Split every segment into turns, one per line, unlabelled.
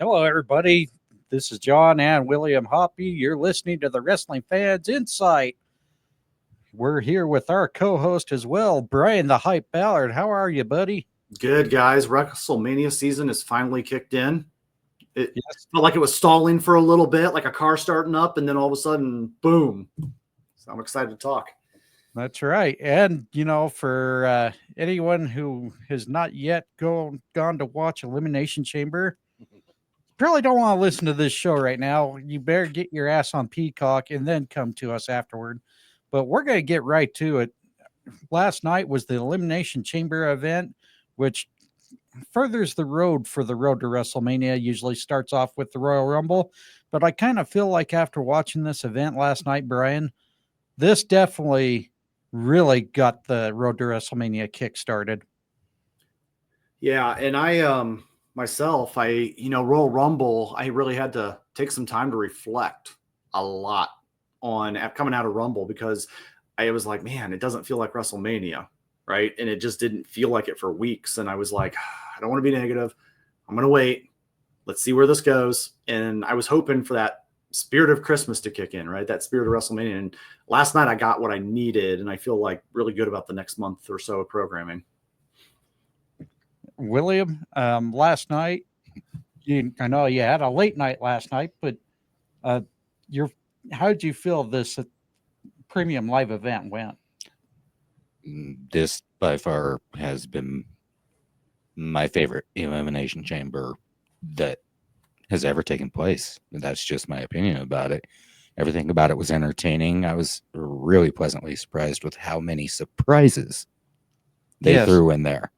Hello, everybody. This is John and William Hoppe. You're listening to the Wrestling Fans Incite. We're here with our co-host as well, Bryan the Hype Ballard. How are you, buddy?
Good, guys. WrestleMania season is finally kicked in. It
Yes,
felt like it was stalling for a little bit, like a car starting up, and then all of a sudden, boom. So I'm excited to talk.
that's right. And for anyone who has not yet gone to watch Elimination Chamber, probably don't want to listen to this show right now. You better get your ass on Peacock and then come to us afterward. But we're going to get right to it. Last night was the Elimination Chamber event, which furthers the road for the road to WrestleMania. Usually starts off with the Royal Rumble, but I kind of feel like after watching this event last night, Bryan, this definitely really got the road to WrestleMania kick started.
Yeah, and I myself, Royal Rumble, I really had to take some time to reflect a lot on coming out of Rumble because I was like, man, it doesn't feel like WrestleMania, right? And it just didn't feel like it for weeks. And I was like, I don't want to be negative. I'm gonna wait. Let's see where this goes. And I was hoping for that spirit of Christmas to kick in, right? That spirit of WrestleMania. And last night I got what I needed, and I feel like really good about the next month or so of programming.
William, last night, I know you had a late night last night, but uh, your how did you feel this premium live event went?
This by far has been my favorite elimination chamber that has ever taken place. That's just my opinion about it. Everything about it was entertaining. I was really pleasantly surprised with how many surprises they
Yes,
threw in there.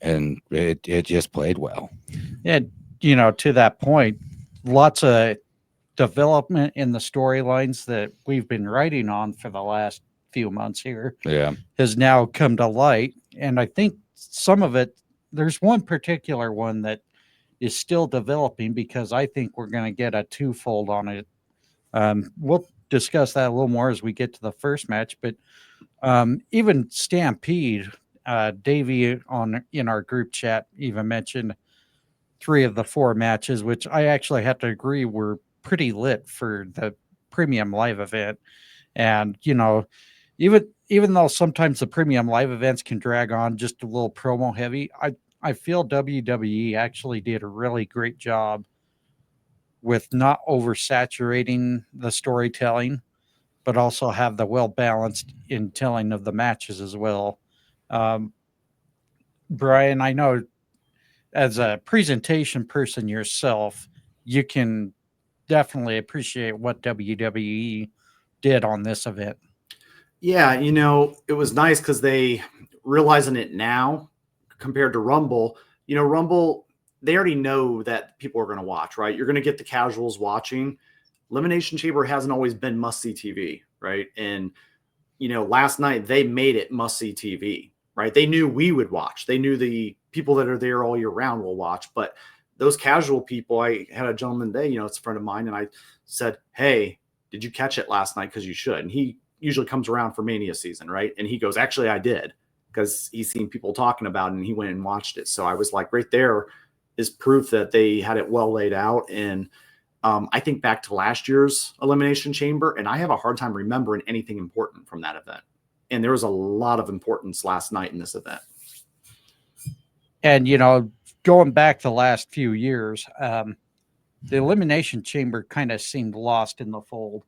And it just played well.
and to that point, lots of development in the storylines that we've been writing on for the last few months here
Yeah.
has now come to light. And I think some of it, there's one particular one that is still developing because I think we're going to get a twofold on it. We'll discuss that a little more as we get to the first match, but even Stampede, Davey on in our group chat even mentioned three of the four matches, which I actually have to agree were pretty lit for the premium live event. And even though sometimes the premium live events can drag on just a little promo heavy, I feel WWE actually did a really great job with not oversaturating the storytelling, but also have the well balanced in telling of the matches as well. Um, Bryan, I know as a presentation person yourself, you can definitely appreciate what WWE did on this event.
Yeah, it was nice because they realizing it now compared to Rumble. Rumble, they already know that people are going to watch, right? You're going to get the casuals watching. Elimination Chamber hasn't always been must see TV, right? And last night they made it must see TV, right? They knew we would watch. They knew the people that are there all year round will watch. But those casual people, I had a gentleman today, it's a friend of mine, and I said, hey, did you catch it last night? Because you should. And he usually comes around for Mania season, right? And he goes, actually, I did, because he's seen people talking about it and he went and watched it. So I was like, right there is proof that they had it well laid out. And I think back to last year's Elimination Chamber, and I have a hard time remembering anything important from that event. And there was a lot of importance last night in this event.
And going back the last few years, the Elimination Chamber kind of seemed lost in the fold,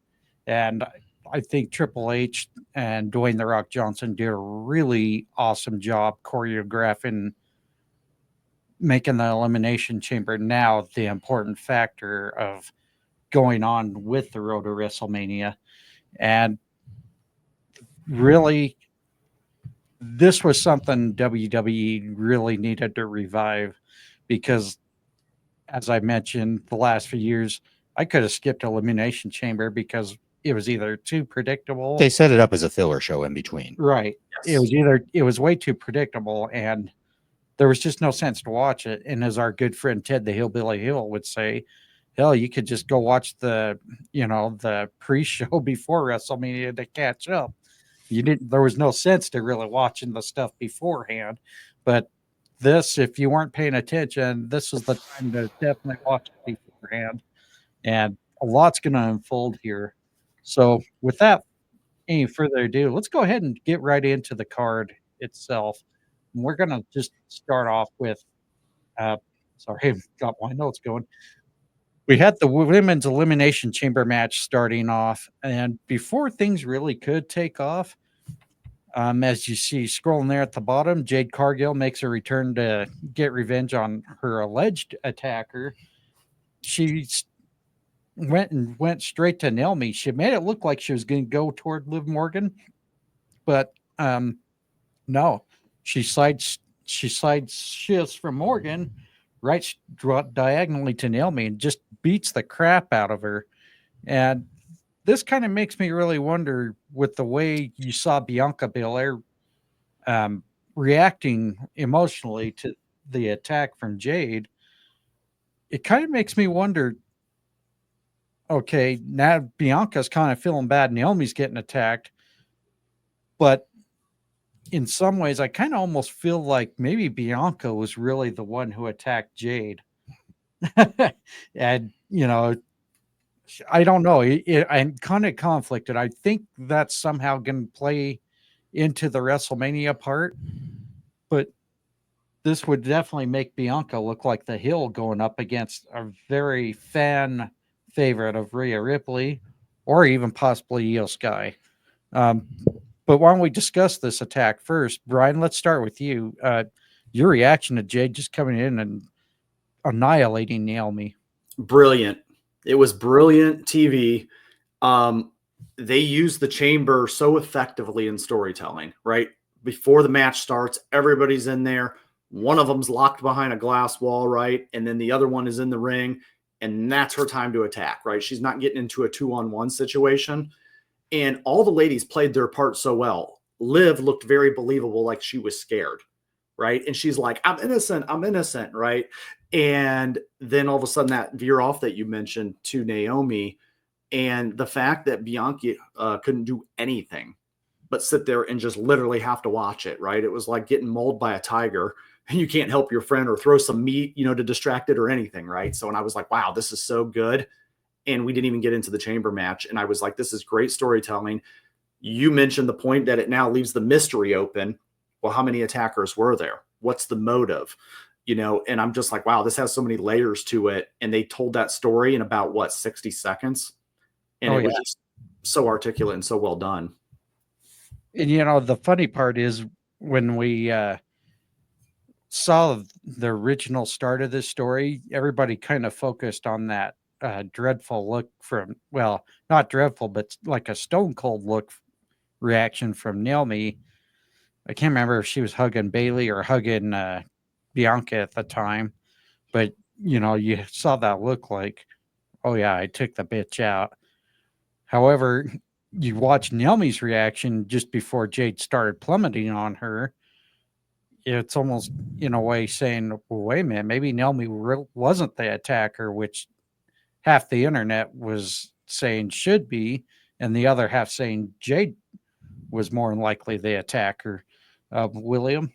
and I think Triple H and Dwayne the Rock Johnson did a really awesome job choreographing, making the Elimination Chamber now the important factor of going on with the road to WrestleMania. And really, this was something WWE really needed to revive because, as I mentioned, the last few years, I could have skipped Elimination Chamber because it was either too predictable.
They set it up as a filler show in between.
Right.
Yes.
It was way too predictable and there was just no sense to watch it. And as our good friend Ted the Hillbilly Hill would say, hell, you could just go watch the pre-show before WrestleMania to catch up. There was no sense to really watching the stuff beforehand. But this, if you weren't paying attention, this is the time to definitely watch it beforehand. And a lot's going to unfold here. So, without any further ado, let's go ahead and get right into the card itself. And we're going to just start off with, sorry, I've got my notes going. We had the women's elimination chamber match starting off, and before things really could take off, as you see scrolling there at the bottom, Jade Cargill makes a return to get revenge on her alleged attacker. She went straight to Naomi. She made it look like she was going to go toward Liv Morgan, but no, she slides shifts from Morgan right diagonally to Naomi and just beats the crap out of her. And this kind of makes me really wonder, with the way you saw Bianca Belair reacting emotionally to the attack from Jade. It kind of makes me wonder, okay, now Bianca's kind of feeling bad. Naomi's getting attacked, but in some ways, I kind of almost feel like maybe Bianca was really the one who attacked Jade. And, I don't know. I'm kind of conflicted. I think that's somehow going to play into the WrestleMania part, but this would definitely make Bianca look like the heel going up against a very fan favorite of Rhea Ripley or even possibly Io Sky. But why don't we discuss this attack first? Bryan, let's start with you. Your reaction to Jade just coming in and annihilating Naomi.
Brilliant. It was brilliant TV. They used the chamber so effectively in storytelling, right? Before the match starts, everybody's in there. One of them's locked behind a glass wall, right? And then the other one is in the ring, and that's her time to attack, right? She's not getting into a 2-on-1 situation. And all the ladies played their part so well. Liv looked very believable, like she was scared, right? And she's like, I'm innocent, right? And then all of a sudden that veer off that you mentioned to Naomi, and the fact that Bianca couldn't do anything but sit there and just literally have to watch it, right? It was like getting mauled by a tiger, and you can't help your friend or throw some meat, to distract it or anything, right? So, and I was like, wow, this is so good. And we didn't even get into the chamber match. And I was like, this is great storytelling. You mentioned the point that it now leaves the mystery open. Well, how many attackers were there? What's the motive? And I'm just like, wow, this has so many layers to it. And they told that story in about 60 seconds. And it was just so articulate and so well done.
And the funny part is, when we saw the original start of this story, everybody kind of focused on that dreadful look from, well, not dreadful, but like a stone cold look reaction from Naomi. I can't remember if she was hugging Bailey or hugging Bianca at the time, but you saw that look like, oh yeah, I took the bitch out. However, you watch Naomi's reaction just before Jade started plummeting on her. It's almost in a way saying, well, wait a minute, maybe Naomi wasn't the attacker, which half the internet was saying should be, and the other half saying Jade was more than likely the attacker. William,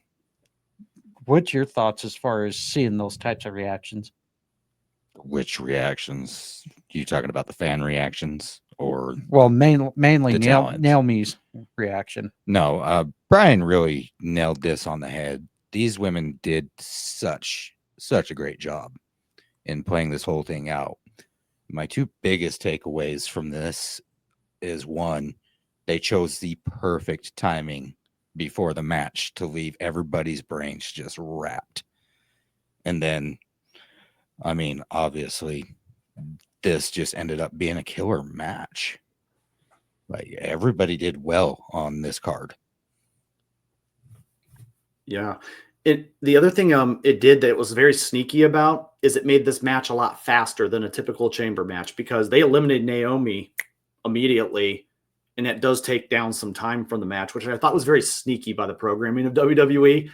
what's your thoughts as far as seeing those types of reactions?
Which reactions? You talking about the fan reactions or?
Well, mainly
talent?
Naomi's reaction.
No, Bryan really nailed this on the head. These women did such a great job in playing this whole thing out. My two biggest takeaways from this is, one, they chose the perfect timing before the match to leave everybody's brains just wrapped. And then, I mean, obviously, this just ended up being a killer match. Like, everybody did well on this card.
Yeah. The other thing it did that it was very sneaky about is it made this match a lot faster than a typical chamber match, because they eliminated Naomi immediately, and it does take down some time from the match, which I thought was very sneaky by the programming of WWE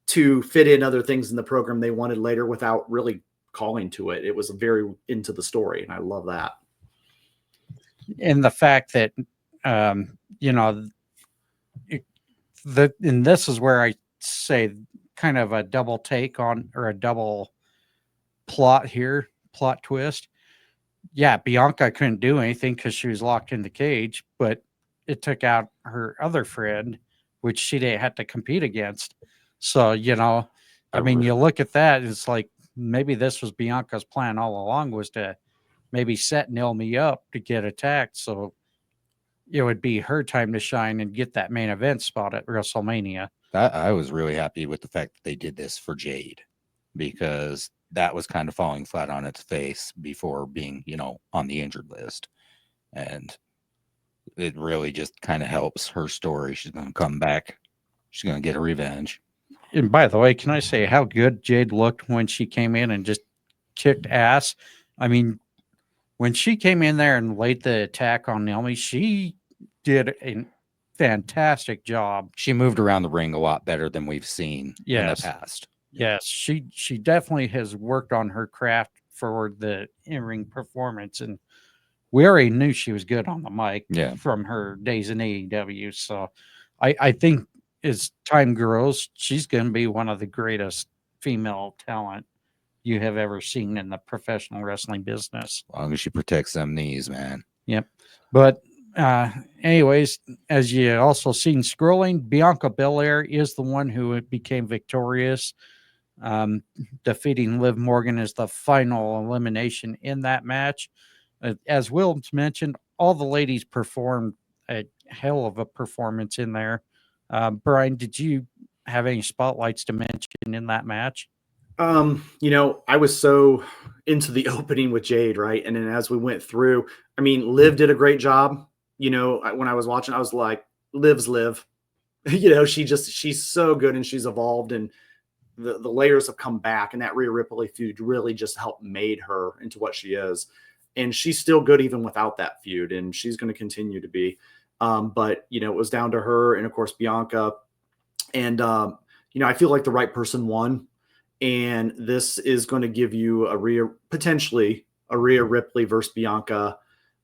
to fit in other things in the program they wanted later without really calling to it. It was very into the story, and I love that.
And the fact that and this is where I say kind of a double take on, or a double plot here, plot twist. Yeah, Bianca couldn't do anything because she was locked in the cage, but it took out her other friend, which she didn't have to compete against. So, I mean, you look at that, it's like maybe this was Bianca's plan all along, was to maybe set Naomi up to get attacked. So it would be her time to shine and get that main event spot at WrestleMania.
I was really happy with the fact that they did this for Jade, because that was kind of falling flat on its face before being, on the injured list. And it really just kind of helps her story. She's going to come back. She's going to get a revenge.
And by the way, can I say how good Jade looked when she came in and just kicked ass? I mean, when she came in there and laid the attack on Naomi, she did a fantastic job.
She moved around the ring a lot better than we've seen in the
Yes.
past.
Yes, she definitely has worked on her craft for the in-ring performance, and we already knew she was good on the mic from her days in AEW. So I think as time grows, she's going to be one of the greatest female talent you have ever seen in the professional wrestling business.
As long as she protects them knees, man.
Yep. But anyways, as you also seen scrolling, Bianca Belair is the one who became victorious, defeating Liv Morgan as the final elimination in that match. As Will mentioned, all the ladies performed a hell of a performance in there. Bryan, did you have any spotlights to mention in that match?
I was so into the opening with Jade, right? And then as we went through, I mean, Liv did a great job. When I was watching, I was like, Liv's Liv. She's so good, and she's evolved, and the layers have come back, and that Rhea Ripley feud really just helped made her into what she is. And she's still good even without that feud, and she's going to continue to be. But it was down to her and of course Bianca. And I feel like the right person won. And this is going to give you potentially a Rhea Ripley versus Bianca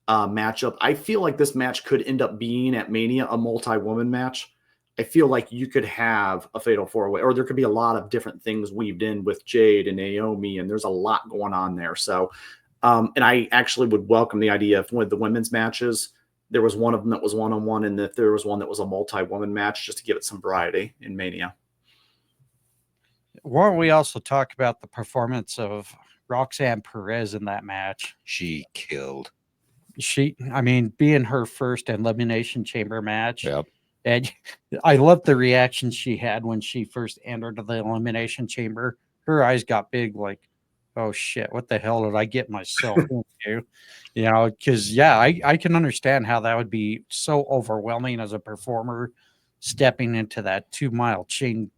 matchup. I feel like this match could end up being at Mania a multi-woman match. I feel like you could have a fatal four-way, or there could be a lot of different things weaved in with Jade and Naomi, and there's a lot going on there. So, and I actually would welcome the idea if with the women's matches, there was one of them that was one-on-one, and if there was one that was a multi-woman match, just to give it some variety in Mania.
Why don't we also talk about the performance of Roxanne Perez in that match?
She killed.
Being her first Elimination Chamber match.
Yep.
And I loved the reaction she had when she first entered the Elimination Chamber. Her eyes got big, like, oh shit, what the hell did I get myself into? Because I can understand how that would be so overwhelming as a performer, stepping into that 2-mile chain.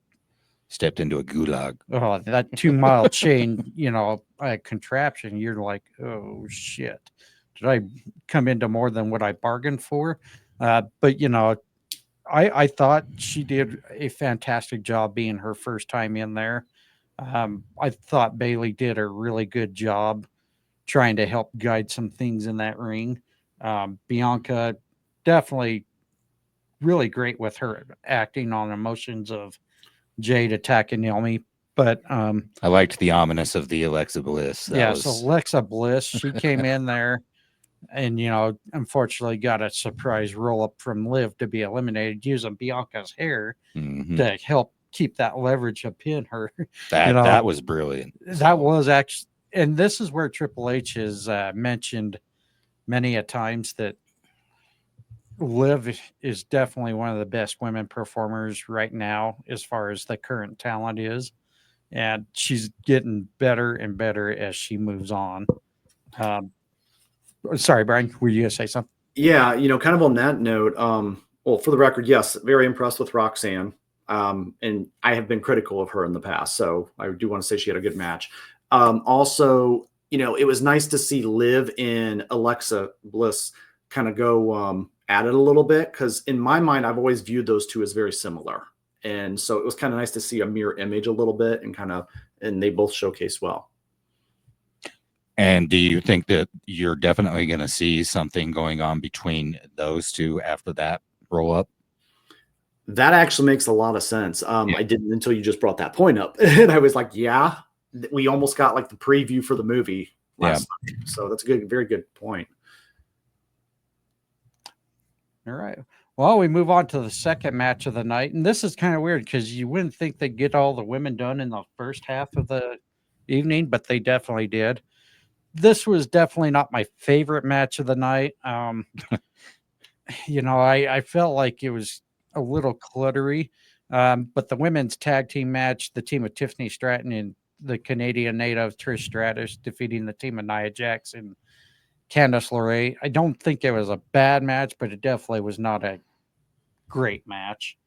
Stepped into a gulag.
Oh, that 2-mile chain, contraption. You're like, oh shit, did I come into more than what I bargained for? But I thought she did a fantastic job being her first time in there. I thought Bailey did a really good job trying to help guide some things in that ring. Bianca definitely really great with her acting on emotions of Jade attacking Naomi. But
I liked the ominous of the Alexa Bliss.
So Alexa Bliss, she came in there and, unfortunately got a surprise roll up from Liv to be eliminated using Bianca's hair to help keep that leverage to pin her.
That was brilliant.
That was actually, and this is where Triple H has mentioned many a times that Liv is definitely one of the best women performers right now as far as the current talent is. And she's getting better and better as she moves on. Sorry, Bryan, were you going to say something?
Yeah, kind of on that note, well, for the record, yes, very impressed with Roxanne. And I have been critical of her in the past, so I do want to say she had a good match. Also, it was nice to see Liv and Alexa Bliss kind of go at it a little bit, because in my mind, I've always viewed those two as very similar. And so it was kind of nice to see a mirror image a little bit and they both showcase well.
And do you think that you're definitely going to see something going on between those two after that roll up?
That actually makes a lot of sense.
Yeah.
I didn't until you just brought that point up, and I was like, yeah, we almost got like the preview for the movie last night. So that's a good, very good point.
All right. Well, we move on to the second match of the night. And this is kind of weird because you wouldn't think they'd get all the women done in the first half of the evening, but they definitely did. This was definitely not my favorite match of the night. I felt like it was a little cluttery. But the women's tag team match, the team of Tiffany Stratton and the Canadian native Trish Stratus defeating the team of Nia Jax and Candice LeRae. I don't think it was a bad match, but it definitely was not a great match.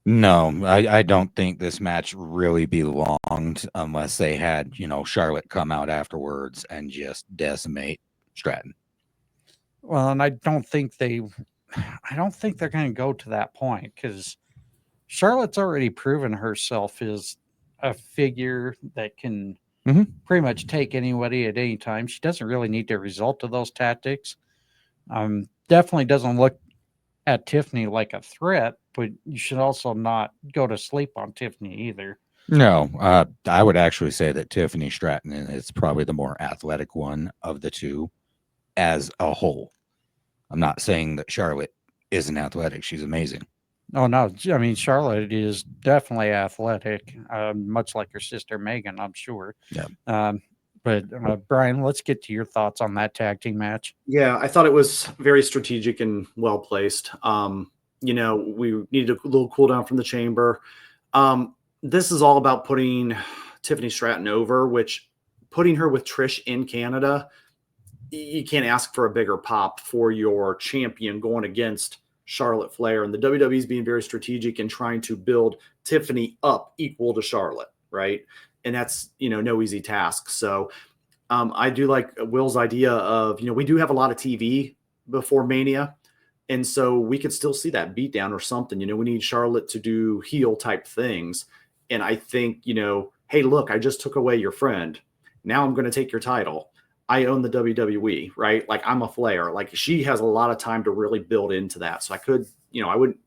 No, I don't think this match really belonged unless they had, Charlotte come out afterwards and just decimate Stratton.
Well, and I don't think they're going to go to that point because Charlotte's already proven herself as a figure that can pretty much take anybody at any time. She doesn't really need to resort to those tactics. Definitely doesn't look at Tiffany like a threat, but you should also not go to sleep on Tiffany either.
No, I would actually say that Tiffany Stratton is probably the more athletic one of the two as a whole. I'm not saying that Charlotte isn't athletic. She's amazing.
Oh, no. I mean, Charlotte is definitely athletic, much like her sister Megan, I'm sure.
Yeah.
But Brian, let's get to your thoughts on that tag team match.
Yeah, I thought it was very strategic and well placed. We needed a little cool down from the chamber. This is all about putting Tiffany Stratton over, which putting her with Trish in Canada, you can't ask for a bigger pop for your champion going against Charlotte Flair. And the WWE is being very strategic in trying to build Tiffany up equal to Charlotte, right? And that's, no easy task. So I do like Will's idea of, we do have a lot of TV before Mania. And so we could still see that beatdown or something. We need Charlotte to do heel type things. And I think, hey, look, I just took away your friend. Now I'm going to take your title. I own the WWE, right? Like I'm a Flair. Like she has a lot of time to really build into that. So I could, I wouldn't,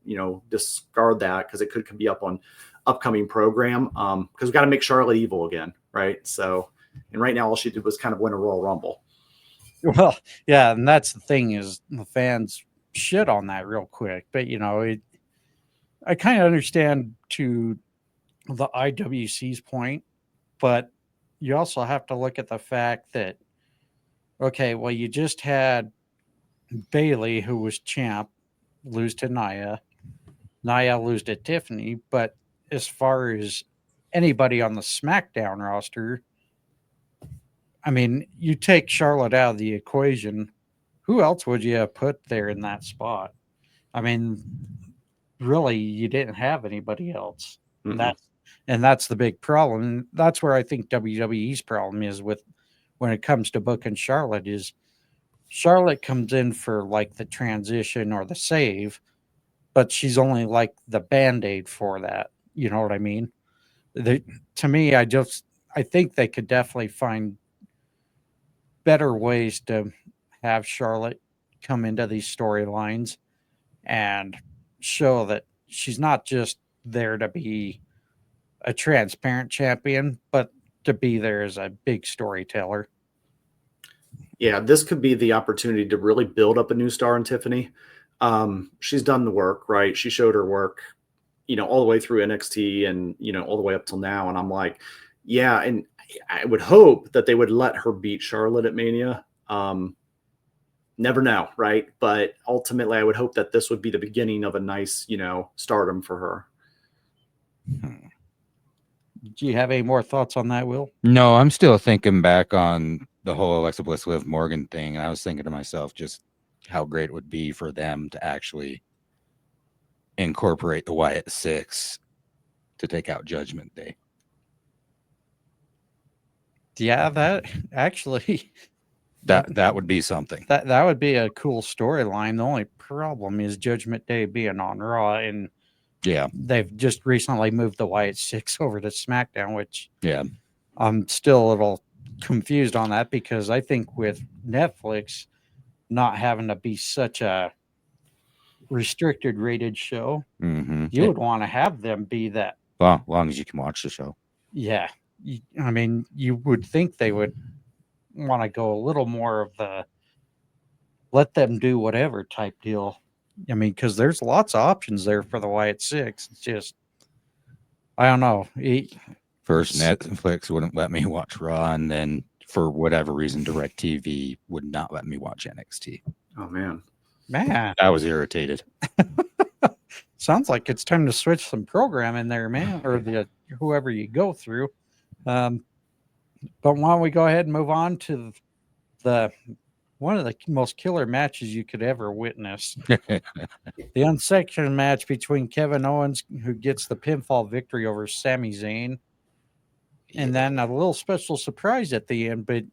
discard that because it could be up on upcoming program. Because we got to make Charlotte evil again, right? So, and right now all she did was kind of win a Royal Rumble.
Well, yeah, and that's the thing is the fans shit on that real quick. But I kind of understand to the IWC's point, but you also have to look at the fact that okay, well, you just had Bailey, who was champ, lose to Nia. Nia lose to Tiffany. But as far as anybody on the SmackDown roster, I mean, you take Charlotte out of the equation, who else would you have put there in that spot? I mean, really, you didn't have anybody else.
Mm-hmm.
That's the big problem. That's where I think WWE's problem is with when it comes to booking Charlotte is Charlotte comes in for like the transition or the save, but she's only like the band-aid for that. You know what I mean? To me, I think they could definitely find better ways to have Charlotte come into these storylines and show that she's not just there to be a transparent champion, but to be there as a big storyteller.
Yeah, this could be the opportunity to really build up a new star in Tiffany. She's done the work, right? She showed her work, all the way through NXT and, all the way up till now. And I'm like, yeah. And I would hope that they would let her beat Charlotte at Mania. Never know, right? But ultimately, I would hope that this would be the beginning of a nice, stardom for her.
Do you have any more thoughts on that, Will?
No, I'm still thinking back on the whole Alexa Bliss Liv Morgan thing. And I was thinking to myself just how great it would be for them to actually incorporate the Wyatt Six to take out Judgment Day.
Yeah, that actually
that would be something.
That would be a cool storyline. The only problem is Judgment Day being on Raw, and
yeah,
they've just recently moved the Wyatt Six over to SmackDown, which
yeah,
I'm still a little confused on that because I think with Netflix not having to be such a restricted rated show,
Mm-hmm.
you would want to have them be that.
Well, as long as you can watch the show.
Yeah. I mean, you would think they would want to go a little more of the let them do whatever type deal. I mean, because there's lots of options there for the Wyatt Six. It's just, I don't know.
First, Netflix wouldn't let me watch Raw, and then for whatever reason, DirecTV would not let me watch NXT.
Oh man.
I was irritated.
Sounds like it's time to switch some programming there, man, or whoever you go through. But why don't we go ahead and move on to the one of the most killer matches you could ever witness. The unsanctioned match between Kevin Owens, who gets the pinfall victory over Sami Zayn. And then a little special surprise at the end. But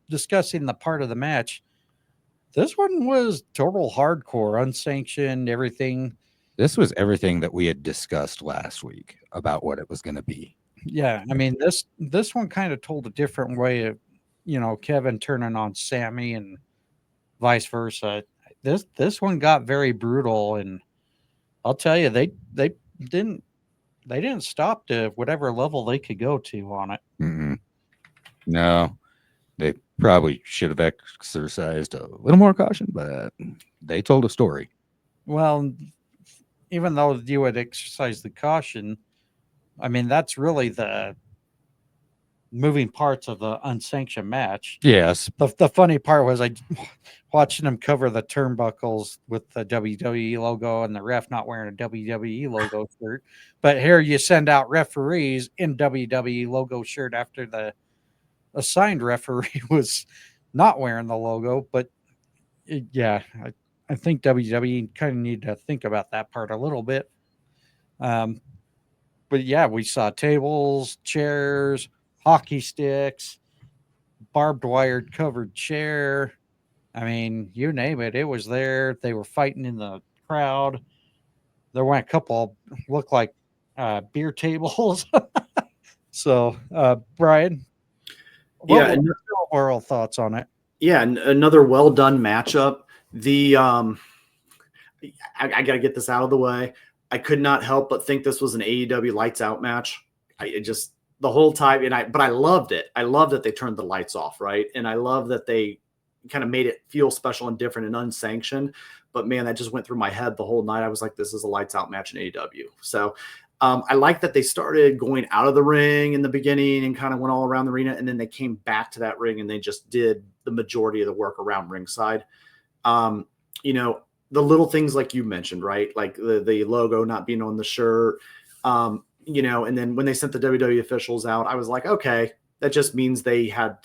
discussing the part of the match, this one was total hardcore, unsanctioned, everything.
This was everything that we had discussed last week about what it was going to be.
Yeah, I mean, this one kind of told a different way of, Kevin turning on Sammy and vice versa. This one got very brutal, and I'll tell you, they didn't stop to whatever level they could go to on it.
Mm-mm. No, they probably should have exercised a little more caution, but they told a story.
Well, even though you would exercise the caution, I mean, that's really the moving parts of the unsanctioned match.
Yes.
The funny part was I watching them cover the turnbuckles with the WWE logo and the ref not wearing a WWE logo shirt. But here you send out referees in WWE logo shirt after the assigned referee was not wearing the logo. But I think WWE kind of need to think about that part a little bit. But yeah, we saw tables, chairs, hockey sticks, barbed wire covered chair. I mean, you name it, it was there. They were fighting in the crowd. There went a couple look like beer tables. So, Brian, what were your overall thoughts on it?
Yeah, another well done matchup. The I got to get this out of the way. I could not help but think this was an AEW lights out match. The whole time, but I loved it. I love that they turned the lights off, right? And I love that they kind of made it feel special and different and unsanctioned. But man, that just went through my head the whole night. I was like, this is a lights out match in AEW. So I like that they started going out of the ring in the beginning and kind of went all around the arena. And then they came back to that ring and they just did the majority of the work around ringside. The little things like you mentioned, right? Like the logo not being on the shirt, and then when they sent the WWE officials out, I was like, okay, that just means they had,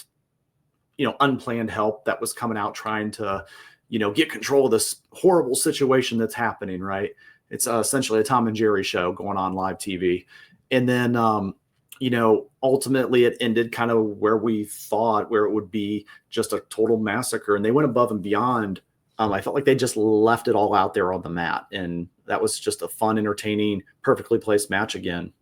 unplanned help that was coming out trying to, get control of this horrible situation that's happening, right? It's essentially a Tom and Jerry show going on live TV. And then, ultimately it ended kind of where we thought, where it would be just a total massacre. And they went above and beyond. I felt like they just left it all out there on the mat. And that was just a fun, entertaining, perfectly placed match again.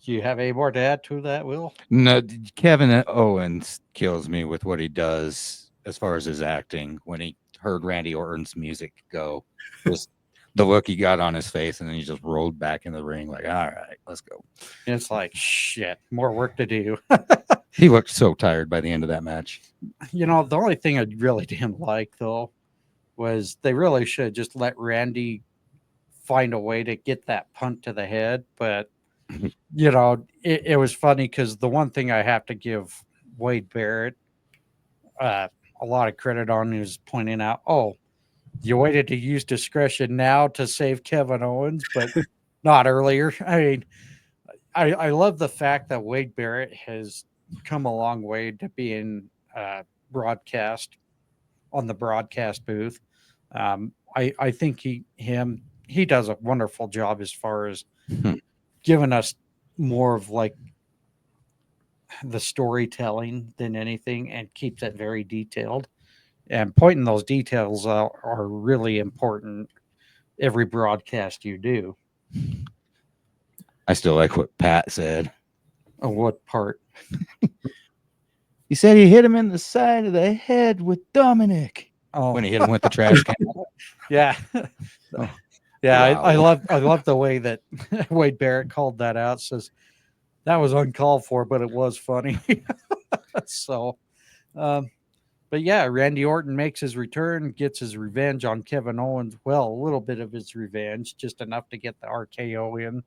Do you have any more to add to that, Will?
No, Kevin Owens kills me with what he does as far as his acting. When he heard Randy Orton's music go, just the look he got on his face, and then he just rolled back in the ring like, all right, let's go.
And it's like, shit, more work to do.
He looked so tired by the end of that match.
The only thing I really didn't like, though, was they really should just let Randy find a way to get that punt to the head. But, it was funny because the one thing I have to give Wade Barrett a lot of credit on is pointing out, you waited to use discretion now to save Kevin Owens, but not earlier. I mean, I love the fact that Wade Barrett has come a long way to being broadcast on the broadcast booth. I think he does a wonderful job as far as giving us more of like the storytelling than anything, and keeps it very detailed. And pointing those details out are really important every broadcast you do.
I still like what Pat said.
Oh, what part?
He said he hit him in the side of the head with Dominic.
Oh,
when he hit him with the trash can.
yeah.
Oh,
Yeah, I
wow.
love the way that Wade Barrett called that out. Says that was uncalled for, but it was funny. So, um, but yeah, Randy Orton makes his return, gets his revenge on Kevin Owens. Well, a little bit of his revenge, just enough to get the RKO in.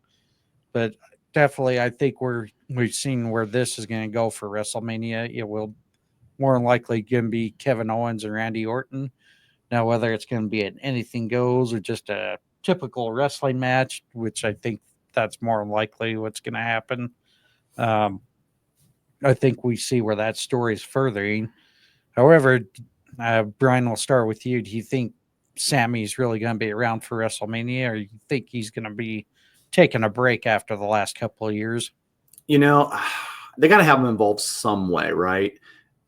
But definitely, I think we've seen where this is going to go for WrestleMania. It will more than likely going to be Kevin Owens and Randy Orton. Now, whether it's going to be an anything goes or just a typical wrestling match, which I think that's more than likely what's going to happen. Um, I think we see where that story is furthering. However, Brian, we'll start with you. Do you think Sammy's really going to be around for WrestleMania, or you think he's going to be taking a break after the last couple of years?
You know, they got to have him involved some way, right?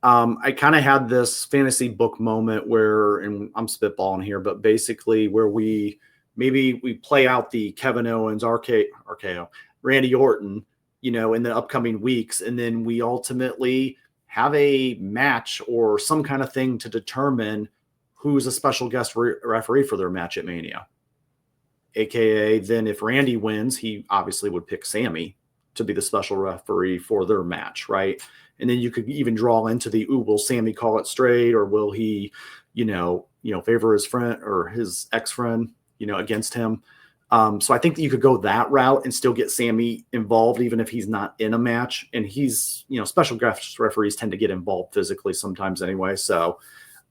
I kind of had this fantasy book moment where, and I'm spitballing here, but basically where we play out the Kevin Owens RKO, Randy Orton, you know, in the upcoming weeks, and then we ultimately have a match or some kind of thing to determine who's a special guest referee for their match at Mania. AKA, then if Randy wins, he obviously would pick Sammy to be the special referee for their match, right? And then you could even draw into the, ooh, will Sammy call it straight, or will he, favor his friend or his ex-friend, against him? So I think that you could go that route and still get Sammy involved, even if he's not in a match. And he's, special guest referees tend to get involved physically sometimes anyway. So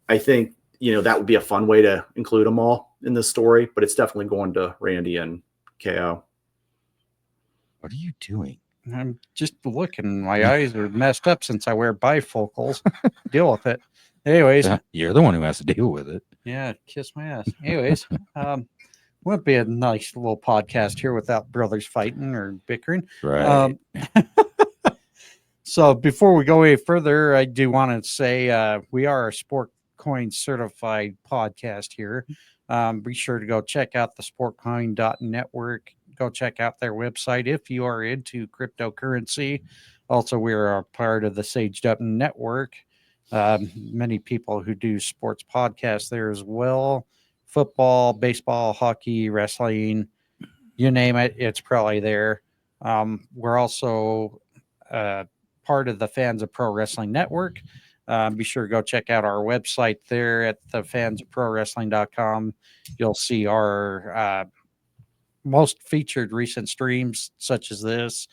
I think, that would be a fun way to include them all in this story, but it's definitely going to Randy and KO.
What are you doing?
I'm just looking. My eyes are messed up since I wear bifocals. Deal with it. Anyways,
you're the one who has to deal with it.
Yeah, kiss my ass. Anyways, wouldn't be a nice little podcast here without brothers fighting or bickering.
Right.
So before we go any further, I do want to say we are a Sportcoin certified podcast here. Be sure to go check out the Sportcoin.network. Go check out their website if you are into cryptocurrency. Also, we're a part of the Saged Up Network. Many people who do sports podcasts there as well. Football, baseball, hockey, wrestling, you name it, it's probably there. We're also part of the Fans of Pro Wrestling Network. Be sure to go check out our website there at the fansofprowrestling.com. You'll see our most featured recent streams, such as this.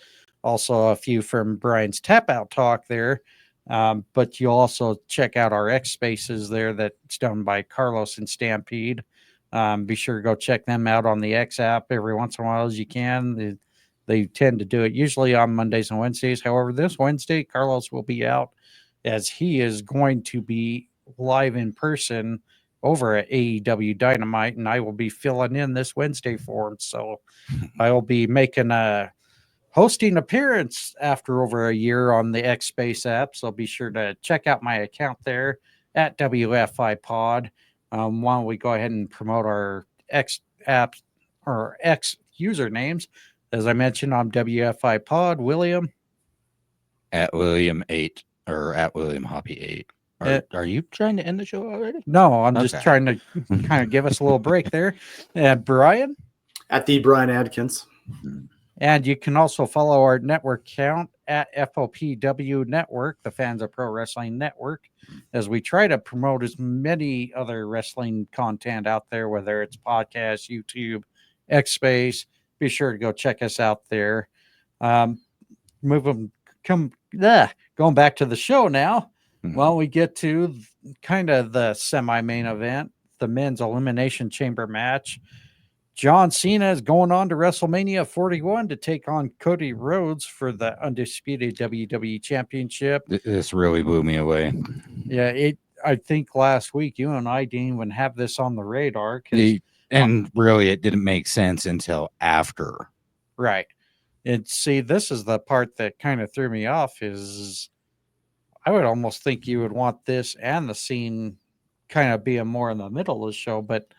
Also, a few from Brian's Tap Out Talk there. But you'll also check out our X Spaces there that's done by Carlos and Stampede. Be sure to go check them out on the X app every once in a while as you can. They tend to do it usually on Mondays and Wednesdays. However, this Wednesday, Carlos will be out as he is going to be live in person over at AEW Dynamite, and I will be filling in this Wednesday for him. So I will be making a hosting appearance after over a year on the X Space app. So be sure to check out my account there at wfincitepod. Why don't we go ahead and promote our X apps or X usernames? As I mentioned, I'm WFIPod, William.
At William 8 or at William Hoppe 8. Are you trying to end the show already?
No, I'm just trying to kind of give us a little break there. And Brian?
At the Bryan Adkins.
And you can also follow our network account at FOPW Network, the Fans of Pro Wrestling Network, as we try to promote as many other wrestling content out there, whether it's podcasts, YouTube, X Space. Be sure to go check us out there. Going back to the show now. Well, we get to kind of the semi-main event, the men's Elimination Chamber match. John Cena is going on to WrestleMania 41 to take on Cody Rhodes for the undisputed WWE Championship.
This really blew me away.
Yeah, I think last week you and I didn't even have this on the radar.
And really, it didn't make sense until after.
Right. And see, this is the part that kind of threw me off is I would almost think you would want this and the scene kind of being more in the middle of the show, but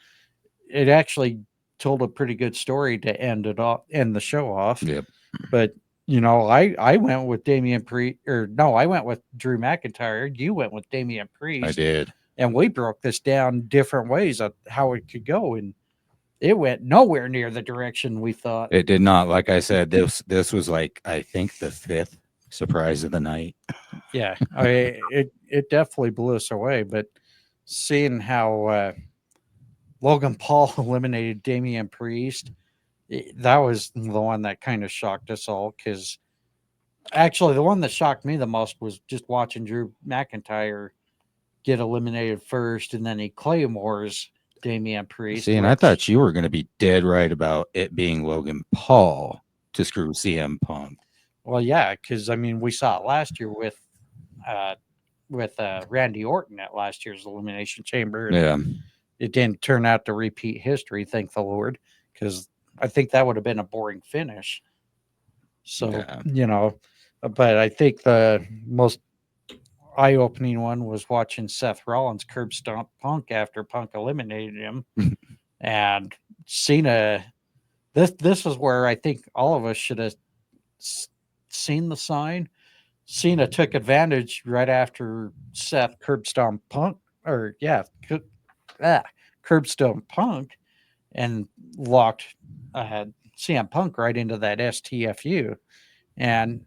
it actually told a pretty good story to end the show off.
Yep.
But I went with I went with Drew McIntyre. You went with Damian Priest.
I did.
And we broke this down different ways of how it could go, and it went nowhere near the direction we thought.
It did not. Like I said, this was like, I think, the 5th surprise of the night.
Yeah, it definitely blew us away. But seeing how Logan Paul eliminated Damian Priest, that was the one that kind of shocked us all. Because actually, the one that shocked me the most was just watching Drew McIntyre get eliminated first, and then he claymores Damian Priest.
See, and I thought you were going to be dead right about it being Logan Paul to screw CM Punk.
Well, yeah, because I mean, we saw it last year with Randy Orton at last year's Elimination Chamber.
Yeah.
It didn't turn out to repeat history, thank the Lord, because I think that would have been a boring finish. So,
Yeah.
But I think the most eye-opening one was watching Seth Rollins curb stomp Punk after Punk eliminated him. And Cena, this is where I think all of us should have seen the sign. Cena took advantage right after Seth curb stomp Punk, curb stomp Punk, and locked CM Punk right into that STFU. And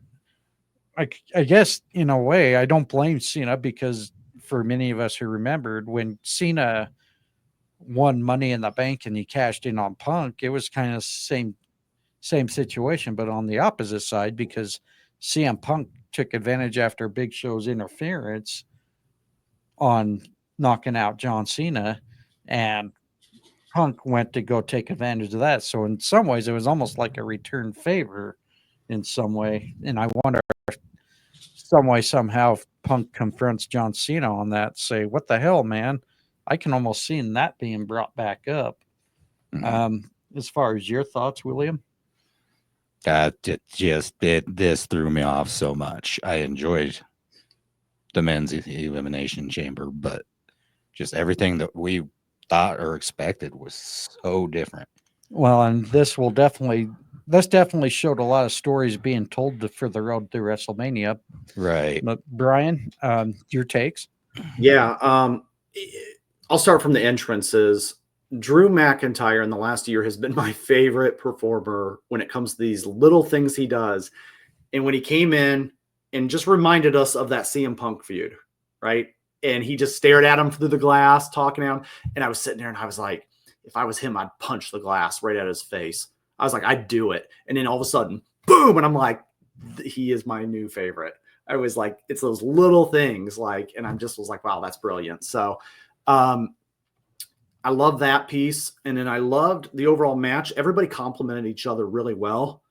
I guess in a way, I don't blame Cena, because for many of us who remembered when Cena won Money in the Bank and he cashed in on Punk, it was kind of same situation, but on the opposite side, because CM Punk took advantage after Big Show's interference on knocking out John Cena, and Punk went to go take advantage of that. So in some ways, it was almost like a return favor in some way. And I wonder if some way, somehow, if Punk confronts John Cena on that, say, what the hell, man? I can almost see that being brought back up. As far as your thoughts, William?
This threw me off so much. I enjoyed the men's elimination chamber, but just everything that we thought or expected was so different.
Well, and this definitely showed a lot of stories being told for the road to WrestleMania.
Right.
But Brian, your takes?
Yeah. I'll start from the entrances. Drew McIntyre in the last year has been my favorite performer when it comes to these little things he does. And when he came in and just reminded us of that CM Punk feud, right? And he just stared at him through the glass, talking to him. And I was sitting there and I was like, if I was him, I'd punch the glass right at his face. I was like, I'd do it. And then all of a sudden, boom. And I'm like, he is my new favorite. I was like, it's those little things, like, and I'm just was like, wow, that's brilliant. So, I love that piece. And then I loved the overall match. Everybody complimented each other really well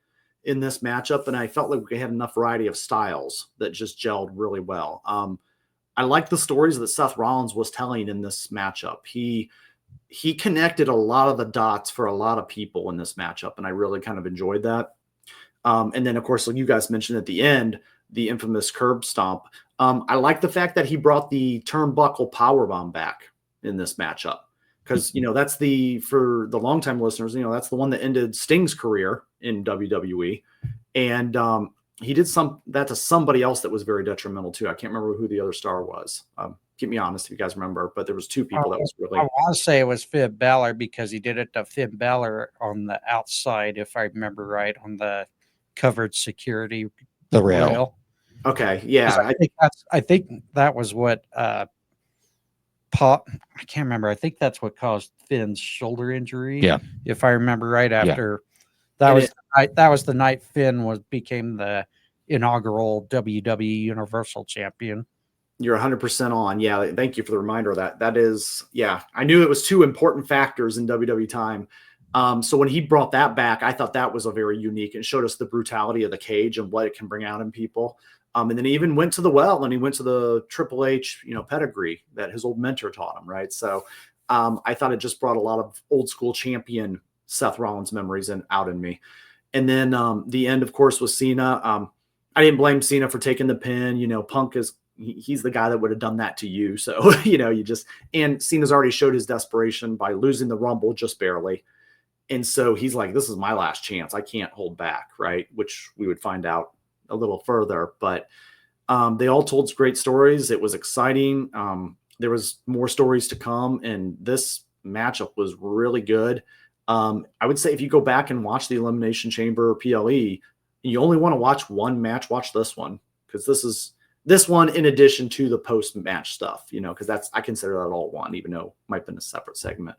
in this matchup. And I felt like we had enough variety of styles that just gelled really well. I like the stories that Seth Rollins was telling in this matchup. He connected a lot of the dots for a lot of people in this matchup. And I really kind of enjoyed that. And then of course, like you guys mentioned at the end, the infamous curb stomp. I like the fact that he brought the turnbuckle powerbomb back in this matchup. Because, that's for the longtime listeners, that's the one that ended Sting's career in WWE. And he did that to somebody else that was very detrimental too. I can't remember who the other star was. Keep me honest if you guys remember, but there was two people that was really.
I want to say it was Finn Balor, because he did it to Finn Balor on the outside, if I remember right, on the covered security
the rail.
Okay, yeah.
I think that was what I can't remember. I think that's what caused Finn's shoulder injury.
Yeah,
if I remember right. After that was the night Finn became the inaugural WWE Universal Champion.
You're 100% on. Yeah, thank you for the reminder of that. That is, yeah. I knew it was two important factors in WWE time. So when he brought that back, I thought that was a very unique and showed us the brutality of the cage and what it can bring out in people. And then he even went to the well, and he went to the Triple H, pedigree that his old mentor taught him, right? So I thought it just brought a lot of old school champion Seth Rollins memories out in me. And then the end, of course, was Cena. I didn't blame Cena for taking the pin. Punk he's the guy that would have done that to you. So, and Cena's already showed his desperation by losing the Rumble just barely. And so he's like, this is my last chance. I can't hold back, right? Which we would find out a little further, but they all told great stories. It was exciting. there was more stories to come, and this matchup was really good. I would say if you go back and watch the Elimination Chamber PLE, you only want to watch one match, watch this one, because this one in addition to the post-match stuff, because I consider that all one, even though it might have been a separate segment.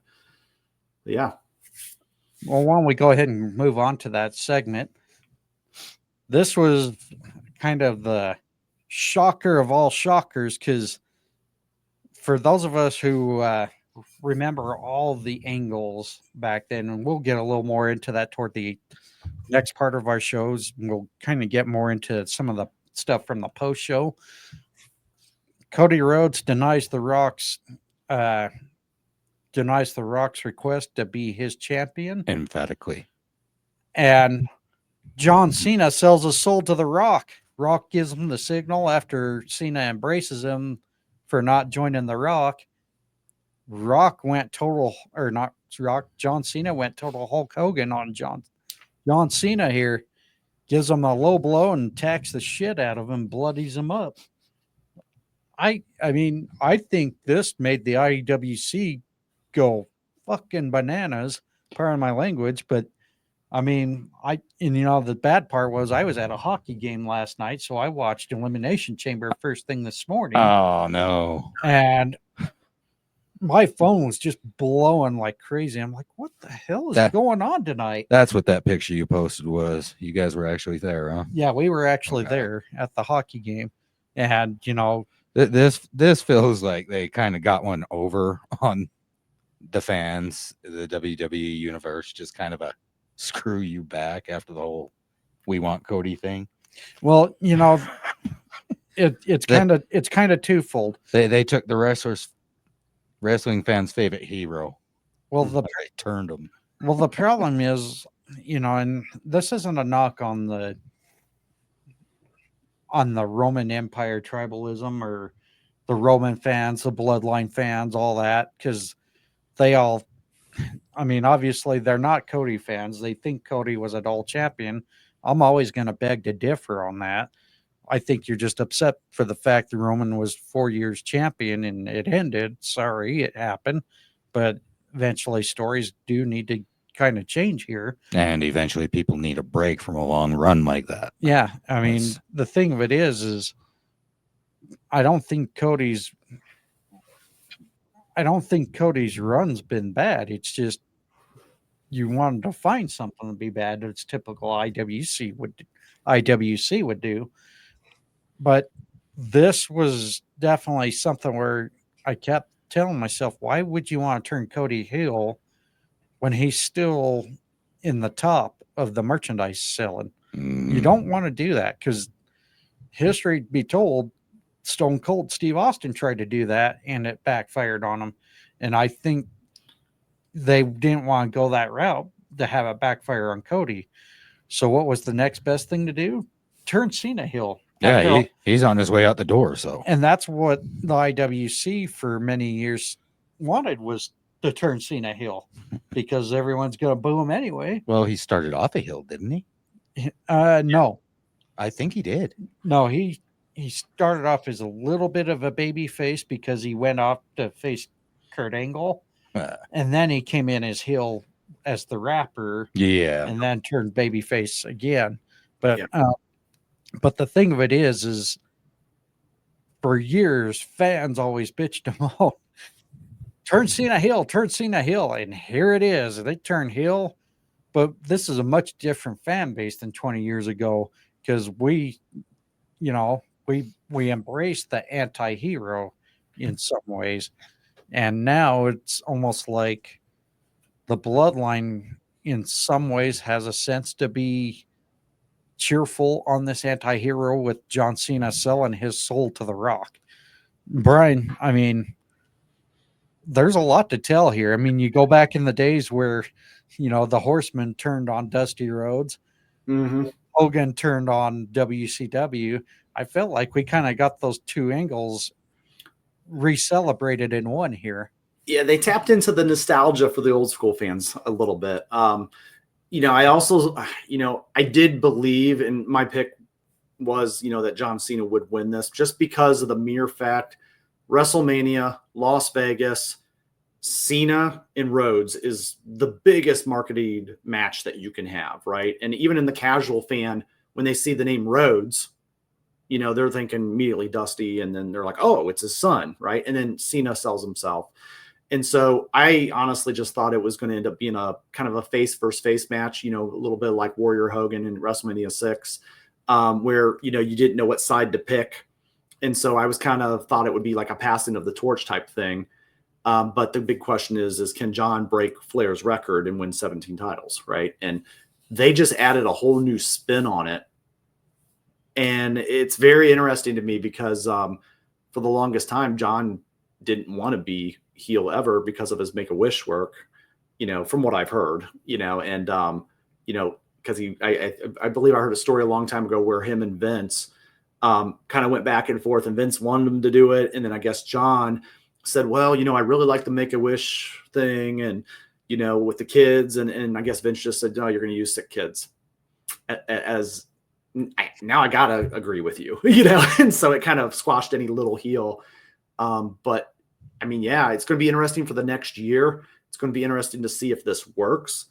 But yeah.
Well, why don't we go ahead and move on to that segment? This was kind of the shocker of all shockers, because for those of us who remember all the angles back then, and we'll get a little more into that toward the next part of our shows, we'll kind of get more into some of the stuff from the post show. Cody Rhodes denies the Rock's request to be his champion
Emphatically.
And John Cena sells his soul to the Rock. Rock gives him the signal after Cena embraces him for not joining the Rock. John Cena went total Hulk Hogan on John Cena here. Gives him a low blow and attacks the shit out of him, bloodies him up. I mean, I think this made the IWC go fucking bananas. Pardon my language, but I mean, the bad part was I was at a hockey game last night, so I watched Elimination Chamber first thing this morning.
Oh no!
And my phone was just blowing like crazy. I'm like, what the hell is going on tonight?
That's what that picture you posted was. You guys were actually there, huh?
Yeah, we were actually there at the hockey game, and
this feels like they kind of got one over on the fans, the WWE universe, just kind of a screw you back after the whole "we want Cody" thing.
Well, it's kind of twofold.
They took the wrestling fans' favorite hero.
Well,
they turned him.
Well, the problem is, and this isn't a knock on the Roman Empire tribalism or the Roman fans, the bloodline fans, all that, because obviously they're not Cody fans. They think Cody was a dull champion. I'm always going to beg to differ on that. I think you're just upset for the fact that Roman was 4 years champion and it ended. Sorry, it happened. But eventually stories do need to kind of change here.
And eventually people need a break from a long run like that.
Yeah. I mean, the thing of it is I don't think Cody's run's been bad. It's just you wanted to find something to be bad. It's typical IWC would do. But this was definitely something where I kept telling myself, why would you want to turn Cody heel when he's still in the top of the merchandise selling? You don't want to do that, because history be told, Stone Cold Steve Austin tried to do that and it backfired on him. And I think they didn't want to go that route to have it backfire on Cody. So what was the next best thing to do? Turn Cena heel.
Yeah, he's on his way out the door. So,
and that's what the IWC for many years wanted, was to turn Cena heel, because everyone's going to boo him anyway.
Well, he started off a heel, didn't he?
No,
I think he did.
No, he started off as a little bit of a baby face because he went off to face Kurt Angle, and then he came in as heel as the rapper.
Yeah,
and then turned baby face again. But the thing of it is for years, fans always bitched him out. Turn Cena heel. And here it is. They turn heel. But this is a much different fan base than 20 years ago, because we embraced the anti-hero in some ways. And now it's almost like the bloodline in some ways has a sense to be cheerful on this anti-hero, with John Cena selling his soul to the Rock. Bryan, I mean, there's a lot to tell here. I mean, you go back in the days where, the Horsemen turned on Dusty Rhodes.
Mm-hmm.
Hogan turned on WCW. I felt like we kind of got those two angles re-celebrated in one here.
Yeah, they tapped into the nostalgia for the old school fans a little bit. I also, I did believe, and my pick was, that John Cena would win this, just because of the mere fact WrestleMania, Las Vegas, Cena and Rhodes is the biggest marketed match that you can have, right? And even in the casual fan, when they see the name Rhodes, you know, they're thinking immediately Dusty, and then they're like, oh, it's his son, right? And then Cena sells himself. And so I honestly just thought it was going to end up being a kind of a face versus face match, you know, a little bit like Warrior Hogan in WrestleMania 6, where, you know, you didn't know what side to pick. And so I was kind of thought it would be like a passing of the torch type thing. But the big question is can John break Flair's record and win 17 titles, right? And they just added a whole new spin on it. And it's very interesting to me because for the longest time, John didn't want to be heel ever because of his Make-A-Wish work, you know, from what I've heard, you know, and, you know, because I believe I heard a story a long time ago where him and Vince kind of went back and forth, and Vince wanted him to do it. And then I guess John said, well, you know, I really like the Make-A-Wish thing and, you know, with the kids. And I guess Vince just said, no, you're going to use sick kids now I got to agree with you, you know? And so it kind of squashed any little heel. But I mean, yeah, it's going to be interesting for the next year. It's going to be interesting to see if this works.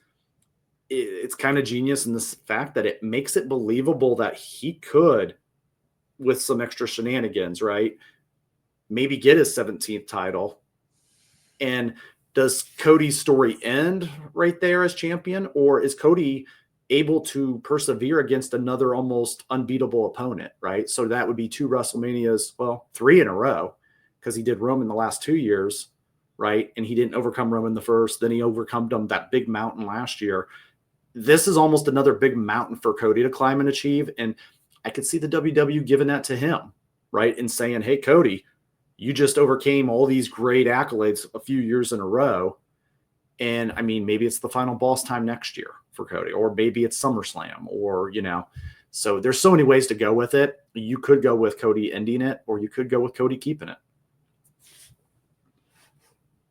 It's kind of genius in this fact that it makes it believable that he could, with some extra shenanigans, right, maybe get his 17th title. And does Cody's story end right there as champion, or is Cody able to persevere against another almost unbeatable opponent, right? So that would be 2 WrestleManias, well, 3 in a row, because he did Roman the last 2 years, right? And he didn't overcome Roman the first, then he overcome them that big mountain last year. This is almost another big mountain for Cody to climb and achieve. And I could see the WWE giving that to him, right? And saying, hey, Cody, you just overcame all these great accolades a few years in a row. And I mean, maybe it's the final boss time next year for Cody, or maybe it's SummerSlam, or, you know, so there's so many ways to go with it. You could go with Cody ending it, or you could go with Cody keeping it.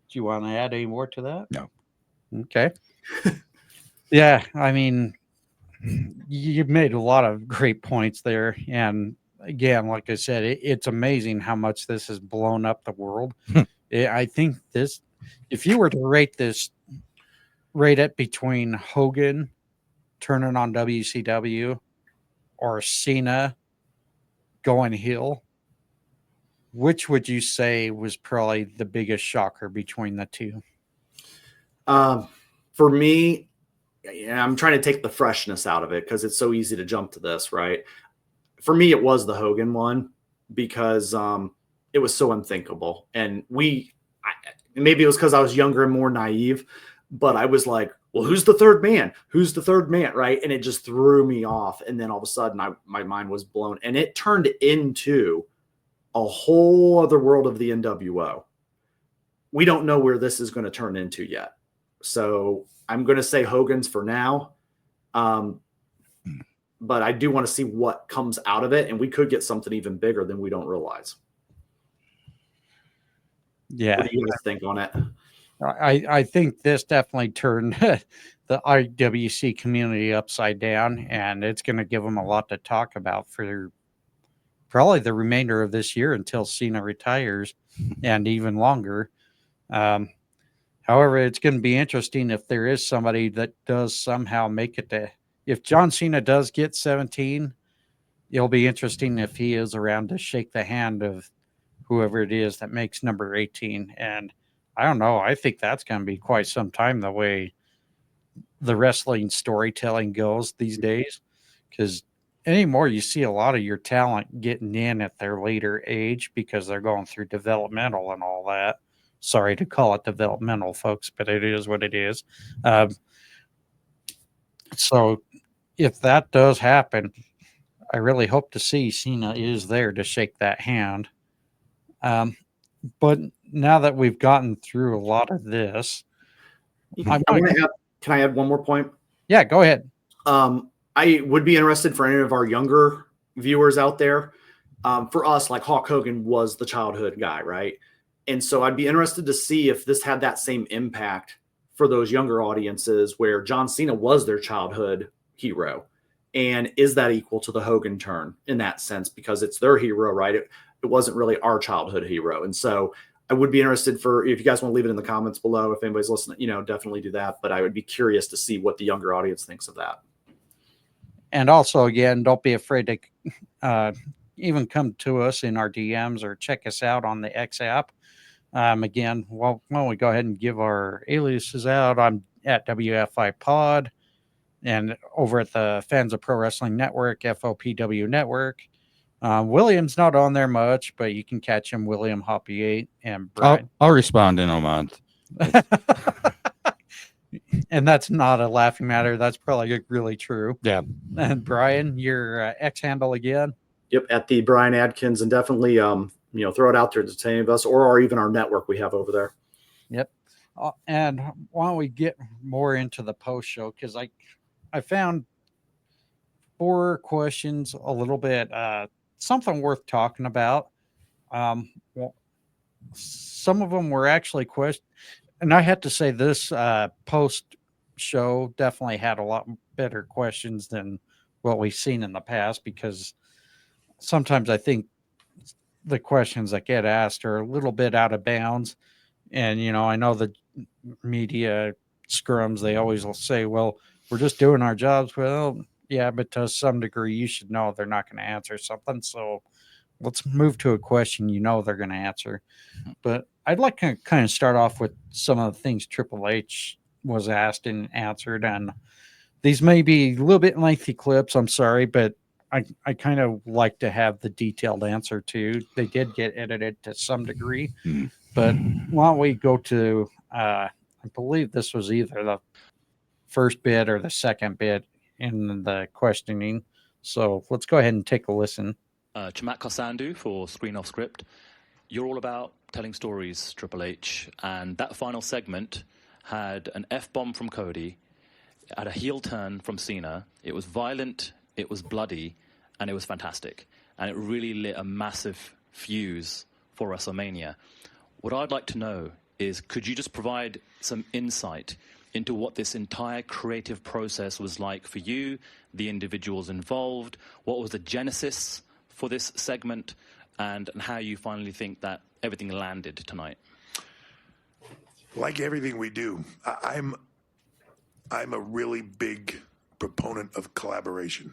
Do you want to add any more to that?
No.
Okay. Yeah. I mean, you've made a lot of great points there. And again, like I said, it's amazing how much this has blown up the world. I think this, if you were to rate it between Hogan turning on WCW or Cena going heel, which would you say was probably the biggest shocker between the two?
For me, I'm trying to take the freshness out of it because it's so easy to jump to this, right? For me, it was the Hogan one because it was so unthinkable. And maybe it was because I was younger and more naive, but I was like, well, who's the third man? Who's the third man, right? And it just threw me off. And then all of a sudden, my mind was blown. And it turned into a whole other world of the NWO. We don't know where this is going to turn into yet. So I'm going to say Hogan's for now. But I do want to see what comes out of it. And we could get something even bigger than we don't realize.
Yeah.
What do you guys think on it?
I think this definitely turned the IWC community upside down, and it's going to give them a lot to talk about for probably the remainder of this year until Cena retires, and even longer. However, it's going to be interesting if there is somebody that does somehow make it to. If John Cena does get 17, it'll be interesting if he is around to shake the hand of whoever it is that makes number 18. And I don't know. I think that's going to be quite some time the way the wrestling storytelling goes these days. Because anymore, you see a lot of your talent getting in at their later age because they're going through developmental and all that. Sorry to call it developmental, folks, but it is what it is. So if that does happen, I really hope to see Cena is there to shake that hand. But now that we've gotten through a lot of this,
can I add one more point?
Yeah, go ahead.
I would be interested for any of our younger viewers out there. For us, like Hulk Hogan was the childhood guy, right? And so I'd be interested to see if this had that same impact for those younger audiences where John Cena was their childhood hero. And is that equal to the Hogan turn in that sense? Because it's their hero, right? It it wasn't really our childhood hero. And so I would be interested if you guys want to leave it in the comments below, if anybody's listening, definitely do that. But I would be curious to see what the younger audience thinks of that.
And also, again, don't be afraid to even come to us in our DMs or check us out on the X app. Again, why don't we go ahead and give our aliases out? I'm at wfincitepod, and over at the Fans of Pro Wrestling Network, FOPW Network. William's not on there much, but you can catch him, William Hoppe 8 and Bryan.
I'll respond in a month.
And that's not a laughing matter. That's probably really true.
Yeah.
And Bryan, your X handle again?
Yep, at the Bryan Adkins, and definitely throw it out there to any of us or even our network we have over there.
Yep. And why don't we get more into the post show, because I found 4 questions a little bit something worth talking about. Well, some of them were actually questions, and I had to say this post show definitely had a lot better questions than what we've seen in the past, because sometimes I think the questions that get asked are a little bit out of bounds. And, I know the media scrums, they always will say, well, we're just doing our jobs. Well, yeah, but to some degree, you should know they're not going to answer something. So let's move to a question they're going to answer. But I'd like to kind of start off with some of the things Triple H was asked and answered. And these may be a little bit lengthy clips. I'm sorry, but I kind of like to have the detailed answer too. They did get edited to some degree. But why don't we go to, I believe this was either the first bit or the second bit in the questioning. So let's go ahead and take a listen.
Chamat Kosandu for Screen Off Script. You're all about telling stories, Triple H, and that final segment had an F-bomb from Cody, had a heel turn from Cena. It was violent, it was bloody, and it was fantastic. And it really lit a massive fuse for WrestleMania. What I'd like to know is, could you just provide some insight into what this entire creative process was like for you, the individuals involved, what was the genesis for this segment, and how you finally think that everything landed tonight?
Like everything we do, I'm a really big proponent of collaboration.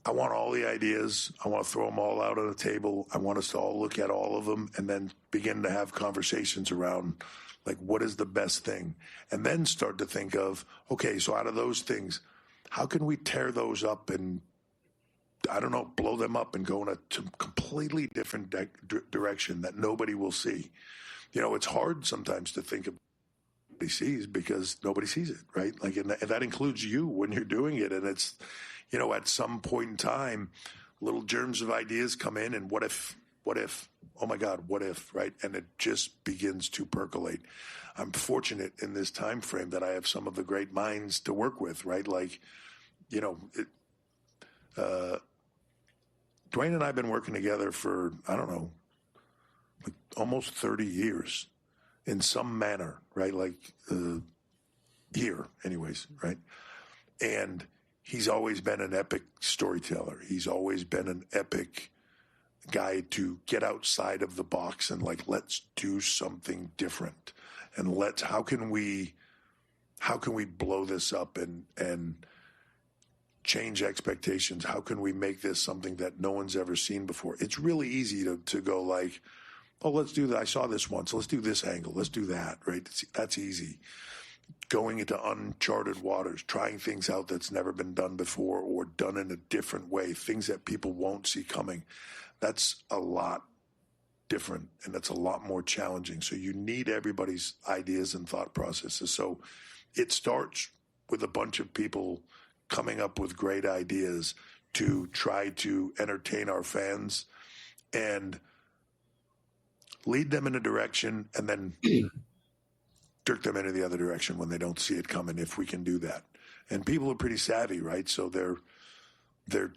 I want all the ideas. I want to throw them all out on the table. I want us to all look at all of them and then begin to have conversations around, like, what is the best thing? And then start to think of, okay, so out of those things, how can we tear those up and, I don't know, blow them up and go in a completely different direction that nobody will see? It's hard sometimes to think of what nobody sees because nobody sees it, right? Like, and that includes you when you're doing it. And it's, at some point in time, little germs of ideas come in, and what if, oh my God, what if, right? And it just begins to percolate. I'm fortunate in this time frame that I have some of the great minds to work with, right? Like, Dwayne and I have been working together for, I don't know, like almost 30 years in some manner, right? Like here anyways, right? And he's always been an epic storyteller. He's always been an epic guy to get outside of the box and, like, let's do something different. And how can we blow this up and change expectations? How can we make this something that no one's ever seen before? It's really easy to go like, oh, let's do that. I saw this once. Let's do this angle. Let's do that, right? That's easy. Going into uncharted waters, trying things out that's never been done before or done in a different way, things that people won't see coming. That's a lot different, and that's a lot more challenging. So you need everybody's ideas and thought processes. So it starts with a bunch of people coming up with great ideas to try to entertain our fans and lead them in a direction, and then jerk them into the other direction when they don't see it coming, if we can do that. And people are pretty savvy, right? So they're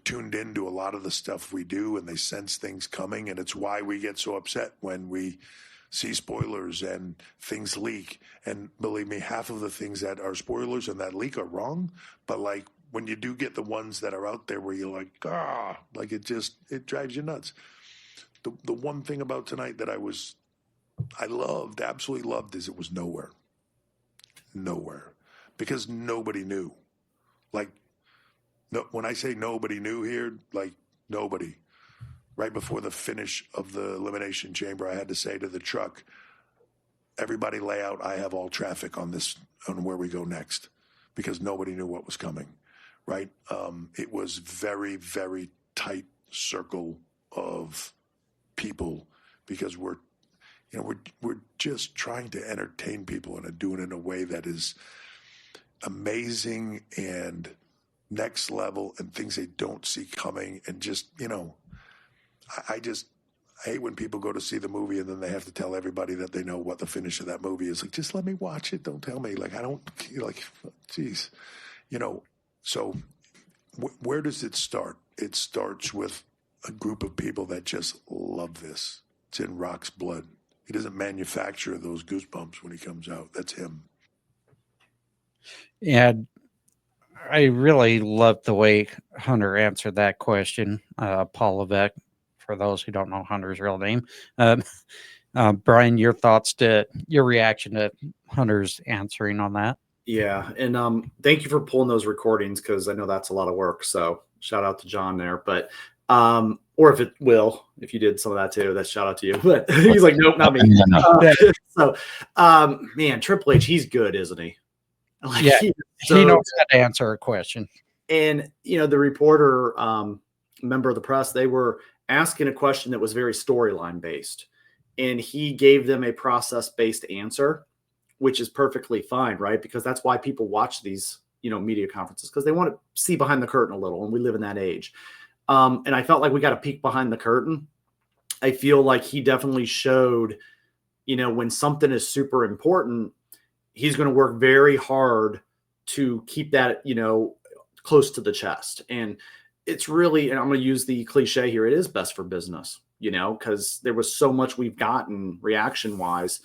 tuned into a lot of the stuff we do, and they sense things coming, and it's why we get so upset when we see spoilers and things leak. And believe me, half of the things that are spoilers and that leak are wrong, but like when you do get the ones that are out there where you're like, like it drives you nuts. the one thing about tonight that I loved, absolutely loved, is it was nowhere. Nowhere. Because nobody knew. Like, no, when I say nobody knew here, like nobody. Right before the finish of the Elimination Chamber, I had to say to the truck, everybody lay out, I have all traffic on where we go next, because nobody knew what was coming, right? It was very, very tight circle of people, because we're just trying to entertain people and doing it in a way that is amazing and next level and things they don't see coming. And just, I hate when people go to see the movie and then they have to tell everybody that they know what the finish of that movie is. Like, just let me watch it. Don't tell me. Like, I don't, geez, so where does it start? It starts with a group of people that just love this. It's in Rock's blood. He doesn't manufacture those goosebumps when he comes out. That's him.
And I really loved the way Hunter answered that question. Paul Levesque, for those who don't know Hunter's real name. Bryan, your reaction to Hunter's answering on that?
Yeah, and thank you for pulling those recordings, because I know that's a lot of work. So shout out to John there. But or if you did some of that too, that's shout out to you. But he's like, nope, not me. So man, Triple H, he's good, isn't he? Like,
yeah, he knows how to answer a question.
And the reporter, member of the press, they were asking a question that was very storyline based, and he gave them a process based answer, which is perfectly fine, right? Because that's why people watch these, media conferences, because they want to see behind the curtain a little, and we live in that age. And I felt like we got a peek behind the curtain. I feel like he definitely showed, when something is super important, he's going to work very hard to keep that, close to the chest. And it's really, and I'm going to use the cliche here, it is best for business, because there was so much we've gotten reaction wise.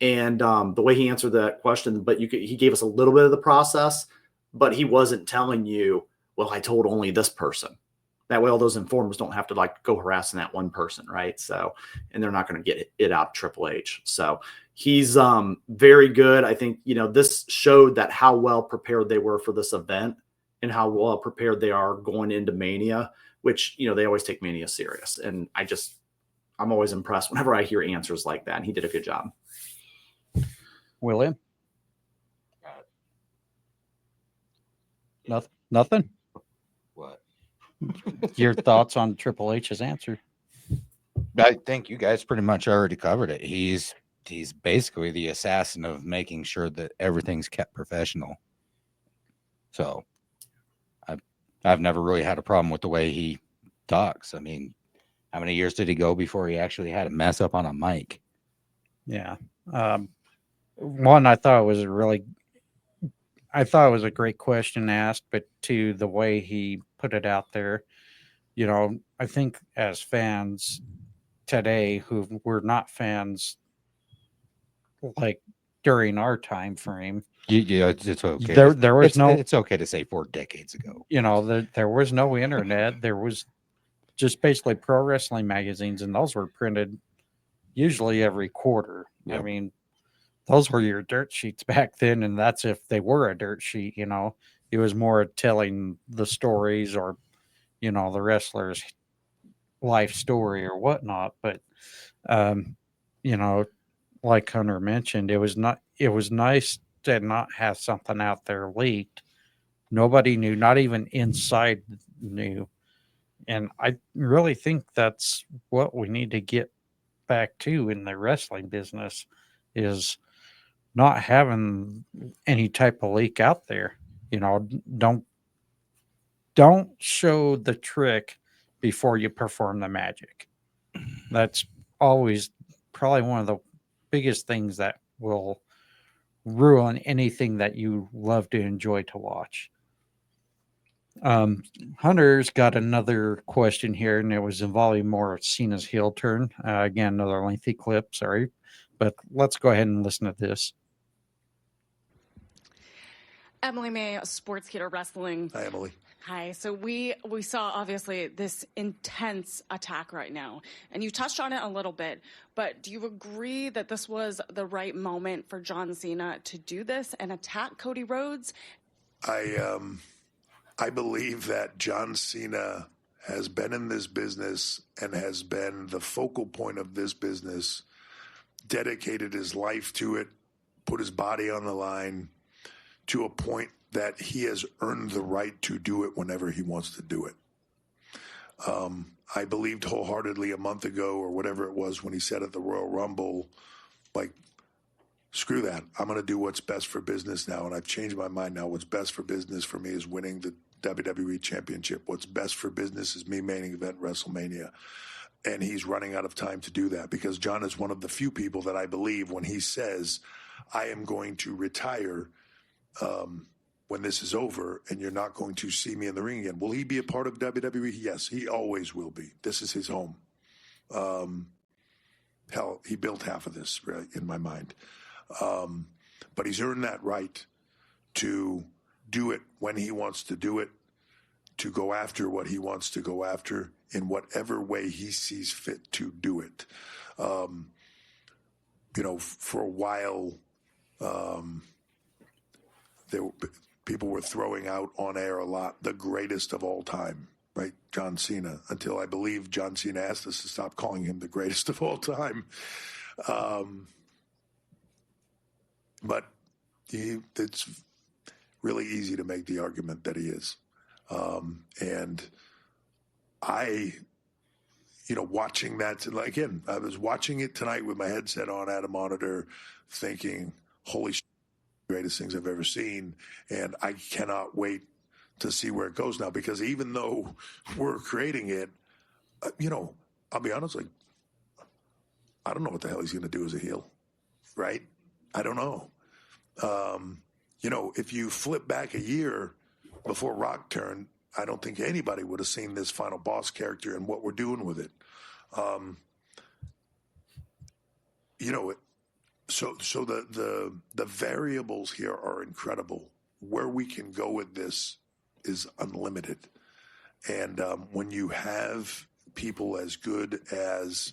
And the way he answered that question, but he gave us a little bit of the process, but he wasn't telling you, well, I told only this person. That way, all those informers don't have to go harassing that one person, right? So, and they're not going to get it out of Triple H. So he's very good. I think, this showed that how well prepared they were for this event and how well prepared they are going into Mania, which, they always take Mania serious. And I'm always impressed whenever I hear answers like that. And he did a good job.
William? Nothing?
What?
Your thoughts on Triple H's answer?
I think you guys pretty much already covered it. He's basically the assassin of making sure that everything's kept professional. So I've never really had a problem with the way he talks. I mean, how many years did he go before he actually had a mess up on a mic?
Yeah. One, I thought it was a great question asked, but two, the way he put it out there, I think as fans today who were not fans like during our time frame,
Yeah, it's okay.
There was
it's okay to say 4 decades ago.
There was no internet. There was just basically pro wrestling magazines, and those were printed usually every quarter.
Yep.
I mean, those were your dirt sheets back then, and that's if they were a dirt sheet. It was more telling the stories or the wrestler's life story or whatnot. But like Hunter mentioned, it was nice to not have something out there leaked. Nobody knew, not even inside knew. And I really think that's what we need to get back to in the wrestling business, is not having any type of leak out there. Don't show the trick before you perform the magic. That's always probably one of the biggest things that will ruin anything that you love to enjoy to watch. Hunter's got another question here, and it was involving more of Cena's heel turn. Again, another lengthy clip, sorry, but let's go ahead and listen to this.
Emily May, Sportscaster Wrestling.
Hi, Emily.
Hi. So we saw obviously this intense attack right now, and you touched on it a little bit, but do you agree that this was the right moment for John Cena to do this and attack Cody Rhodes?
I believe that John Cena has been in this business and has been the focal point of this business, dedicated his life to it, put his body on the line to a point that he has earned the right to do it whenever he wants to do it. I believed wholeheartedly a month ago or whatever it was when he said at the Royal Rumble, like, screw that. I'm going to do what's best for business now. And I've changed my mind now. What's best for business for me is winning the WWE Championship. What's best for business is me main event WrestleMania. And he's running out of time to do that because John is one of the few people that I believe when he says, I am going to retire when this is over and you're not going to see me in the ring again. Will he be a part of WWE? Yes, he always will be. This is his home. Hell, he built half of this, right, in my mind. But he's earned that right to do it when he wants to do it, to go after what he wants to go after in whatever way he sees fit to do it. For a while, people were throwing out on air a lot, the greatest of all time, right? John Cena, until I believe John Cena asked us to stop calling him the greatest of all time. But it's really easy to make the argument that he is. And I, watching that, again, I was watching it tonight with my headset on at a monitor thinking, holy shit, greatest things I've ever seen. And I cannot wait to see where it goes now, because even though we're creating it, I'll be honest, I don't know what the hell he's going to do as a heel, right? I don't know. If you flip back a year before Rock turned, I don't think anybody would have seen this final boss character and what we're doing with it. So the variables here are incredible. Where we can go with this is unlimited. And when you have people as good as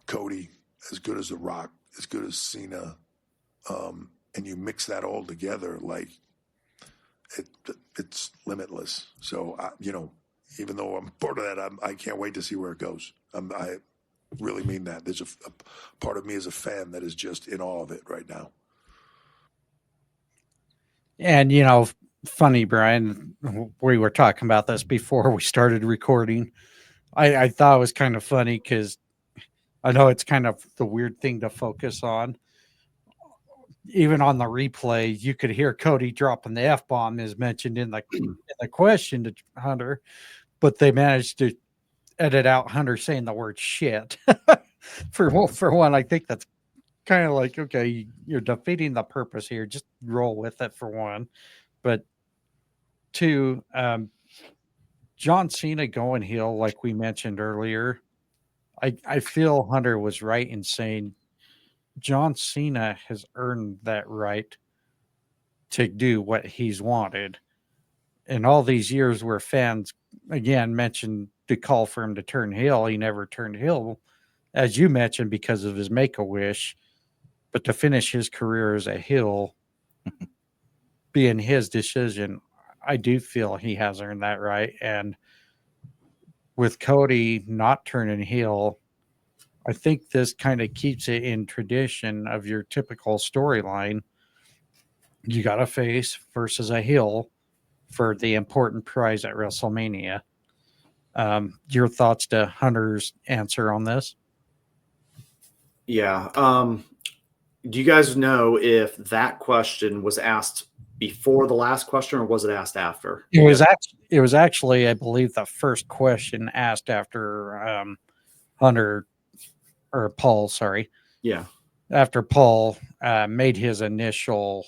Cody, as good as The Rock, as good as Cena, and you mix that all together, it's limitless. So, even though I'm part of that, I can't wait to see where it goes. I really mean that. There's a part of me as a fan that is just in awe of it right now.
And, funny, Brian, we were talking about this before we started recording. I thought it was kind of funny because I know it's kind of the weird thing to focus on. Even on the replay, you could hear Cody dropping the F-bomb as mentioned in the question to Hunter, but they managed to edit out Hunter saying the word shit. For one, I think that's kind of like, okay, you're defeating the purpose here. Just roll with it for one. But two, John Cena going heel, like we mentioned earlier, I feel Hunter was right in saying John Cena has earned that right to do what he's wanted. In all these years where fans, again, mentioned the call for him to turn heel, he never turned heel, as you mentioned, because of his Make-A-Wish. But to finish his career as a heel, being his decision, I do feel he has earned that right. And with Cody not turning heel, I think this kind of keeps it in tradition of your typical storyline. You got a face versus a heel for the important prize at WrestleMania. Your thoughts to Hunter's answer on this?
Yeah. Do you guys know if that question was asked before the last question, or was it asked after?
It was actually, I believe, the first question asked after Hunter or Paul. Sorry.
Yeah.
After Paul made his initial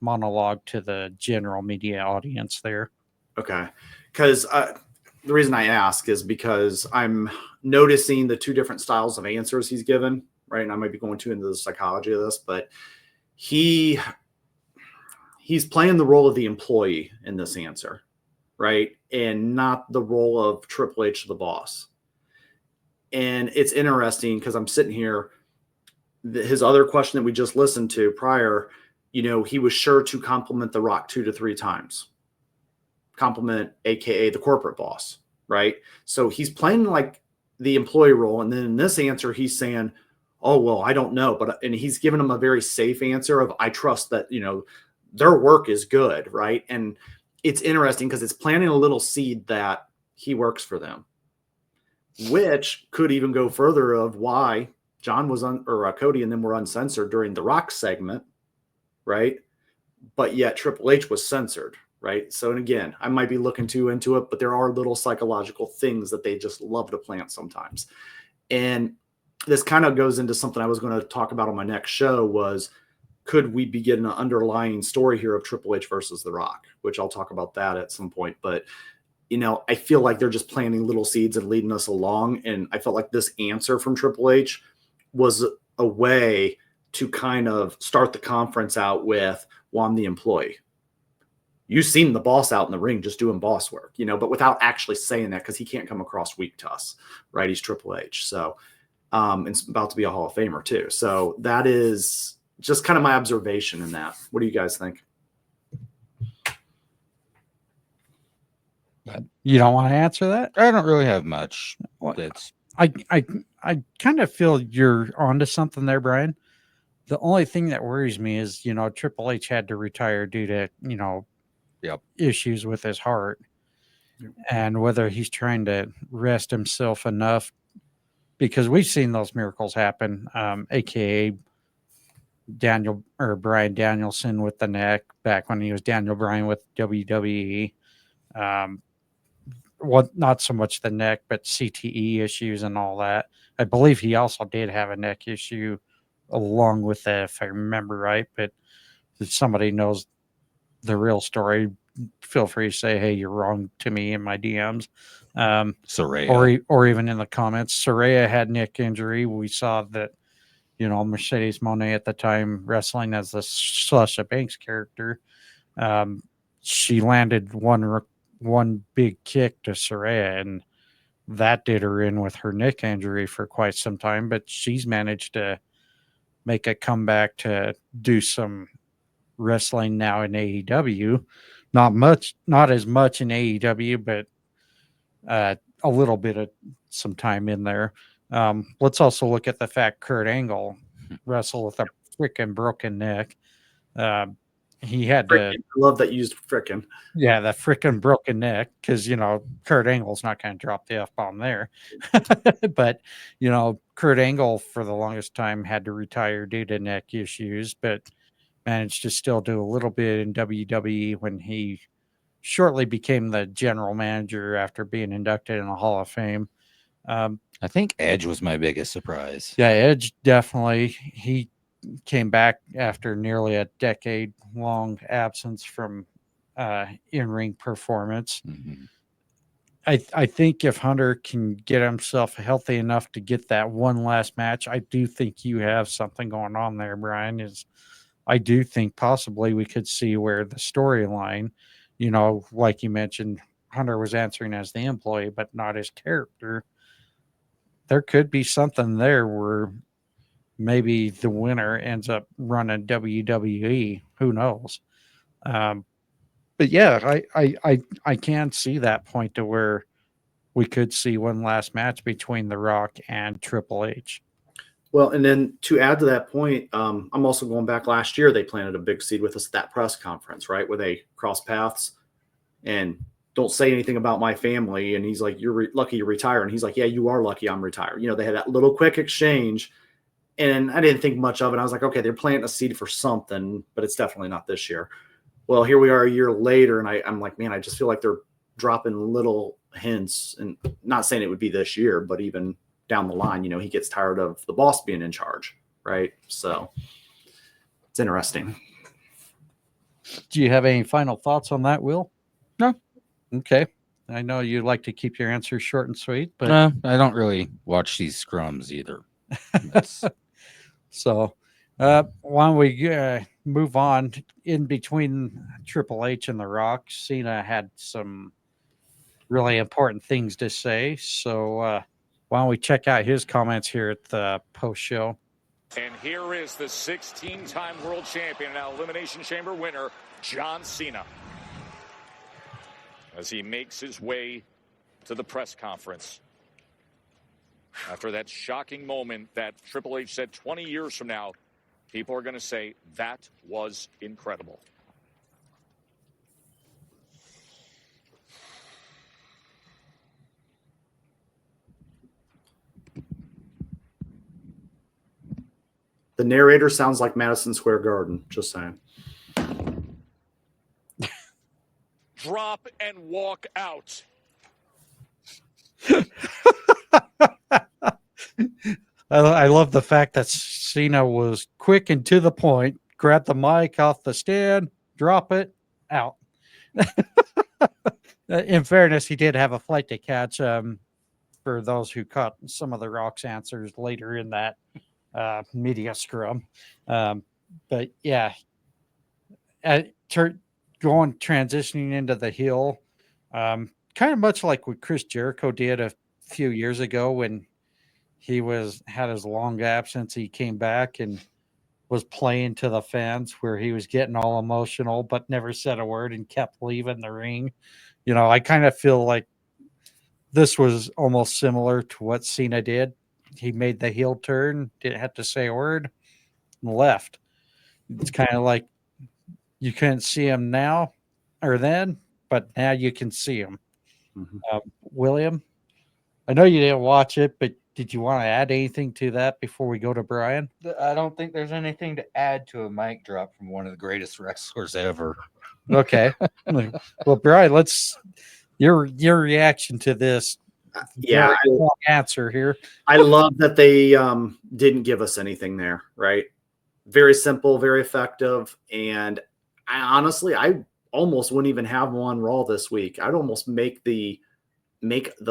monologue to the general media audience there.
Okay. Because the reason I ask is because I'm noticing the two different styles of answers he's given, right? And I might be going too into the psychology of this, but he he's playing the role of the employee in this answer, right? And not the role of Triple H, the boss. And it's interesting because I'm sitting here, his other question that we just listened to prior, he was sure to compliment The Rock 2 to 3 times. Compliment, AKA the corporate boss, right? So he's playing like the employee role. And then in this answer, he's saying, oh, well, I don't know. And he's giving him a very safe answer of, I trust that, their work is good, right? And it's interesting because it's planting a little seed that he works for them, which could even go further of why John was Cody and them were uncensored during the Rock segment, right? But yet Triple H was censored, right? So, and again, I might be looking too into it, but there are little psychological things that they just love to plant sometimes. And this kind of goes into something I was going to talk about on my next show was, could we be getting an underlying story here of Triple H versus The Rock, which I'll talk about that at some point. But, I feel like they're just planting little seeds and leading us along. And I felt like this answer from Triple H was a way to kind of start the conference out with, well, I'm the employee. You've seen the boss out in the ring just doing boss work, but without actually saying that because he can't come across weak to us, right? He's Triple H. So it's about to be a Hall of Famer too. So that is just kind of my observation in that. What do you guys think?
You don't want to answer that?
I don't really have much.
Well,
That's
I kind of feel you're onto something there, Brian. The only thing that worries me is, Triple H had to retire due to,
Yep.
issues with his heart, and whether he's trying to rest himself enough, because we've seen those miracles happen, aka Bryan Danielson with the neck back when he was Daniel Bryan with WWE. Not so much the neck, but CTE issues and all that. I believe he also did have a neck issue along with that, if I remember right. But if somebody knows the real story, feel free to say, hey, you're wrong to me in my DMs.
Saraya.
Or even in the comments. Saraya had neck injury. We saw that, Mercedes Moné at the time wrestling as the Sasha Banks character. She landed one big kick to Saraya, and that did her in with her neck injury for quite some time, but she's managed to make a comeback to do some wrestling now in AEW. Not as much in AEW, but a little bit of some time in there. Let's also look at the fact Kurt Angle wrestled with a freaking broken neck. He had to.
I love that you used frickin'.
Yeah, the freaking broken neck, because Kurt Angle's not going to drop the F-bomb there. But Kurt Angle for the longest time had to retire due to neck issues, but managed to still do a little bit in WWE when he shortly became the general manager after being inducted in the Hall of Fame.
I think Edge was my biggest surprise.
Yeah, Edge definitely. He came back after nearly a decade-long absence from in-ring performance.
Mm-hmm.
I think if Hunter can get himself healthy enough to get that one last match, I do think you have something going on there, Brian. I do think possibly we could see where the storyline, like you mentioned, Hunter was answering as the employee, but not his character. There could be something there where maybe the winner ends up running WWE. Who knows? But yeah, I can see that point to where we could see one last match between The Rock and Triple H.
Well, and then to add to that point, I'm also going back last year. They planted a big seed with us at that press conference, right, where they cross paths and don't say anything about my family. And he's like, "You're lucky you retire," and he's like, "Yeah, you are lucky I'm retired." They had that little quick exchange, and I didn't think much of it. I was like, okay, they're planting a seed for something, but it's definitely not this year. Well, here we are a year later, and I'm like, man, I just feel like they're dropping little hints, and not saying it would be this year, but even down the line, he gets tired of the boss being in charge, right? So it's interesting.
Do you have any final thoughts on that, Will?
No.
Okay. I know you like to keep your answers short and sweet, but
No, I don't really watch these scrums either.
So why don't we move on. In between Triple H and The Rock, Cena had some really important things to say. So why don't we check out his comments here at the post show?
And here is the 16-time world champion, now Elimination Chamber winner, John Cena, as he makes his way to the press conference after that shocking moment that Triple H said 20 years from now, people are going to say, that was incredible.
The narrator sounds like Madison Square Garden, just saying.
Drop and walk out.
I love the fact that Cena was quick and to the point, grab the mic off the stand, drop it, out. In fairness, he did have a flight to catch for those who caught some of the Rock's answers later in that media scrum. But yeah, transitioning into the heel, kind of much like what Chris Jericho did a few years ago when he had his long absence. He came back and was playing to the fans where he was getting all emotional, but never said a word and kept leaving the ring. You know, I kind of feel like this was almost similar to what Cena did. He made the heel turn, didn't have to say a word, and left. It's kind of like you couldn't see him now or then, but now you can see him.
Mm-hmm.
William, I know you didn't watch it, but did you want to add anything to that before we go to Bryan?
I don't think there's anything to add to a mic drop from one of the greatest wrestlers ever.
Okay. Well, Bryan, your reaction to this.
Yeah,
long answer here.
I love that they didn't give us anything there, right? Very simple, very effective. And I almost wouldn't even have him on Raw this week. I'd almost make the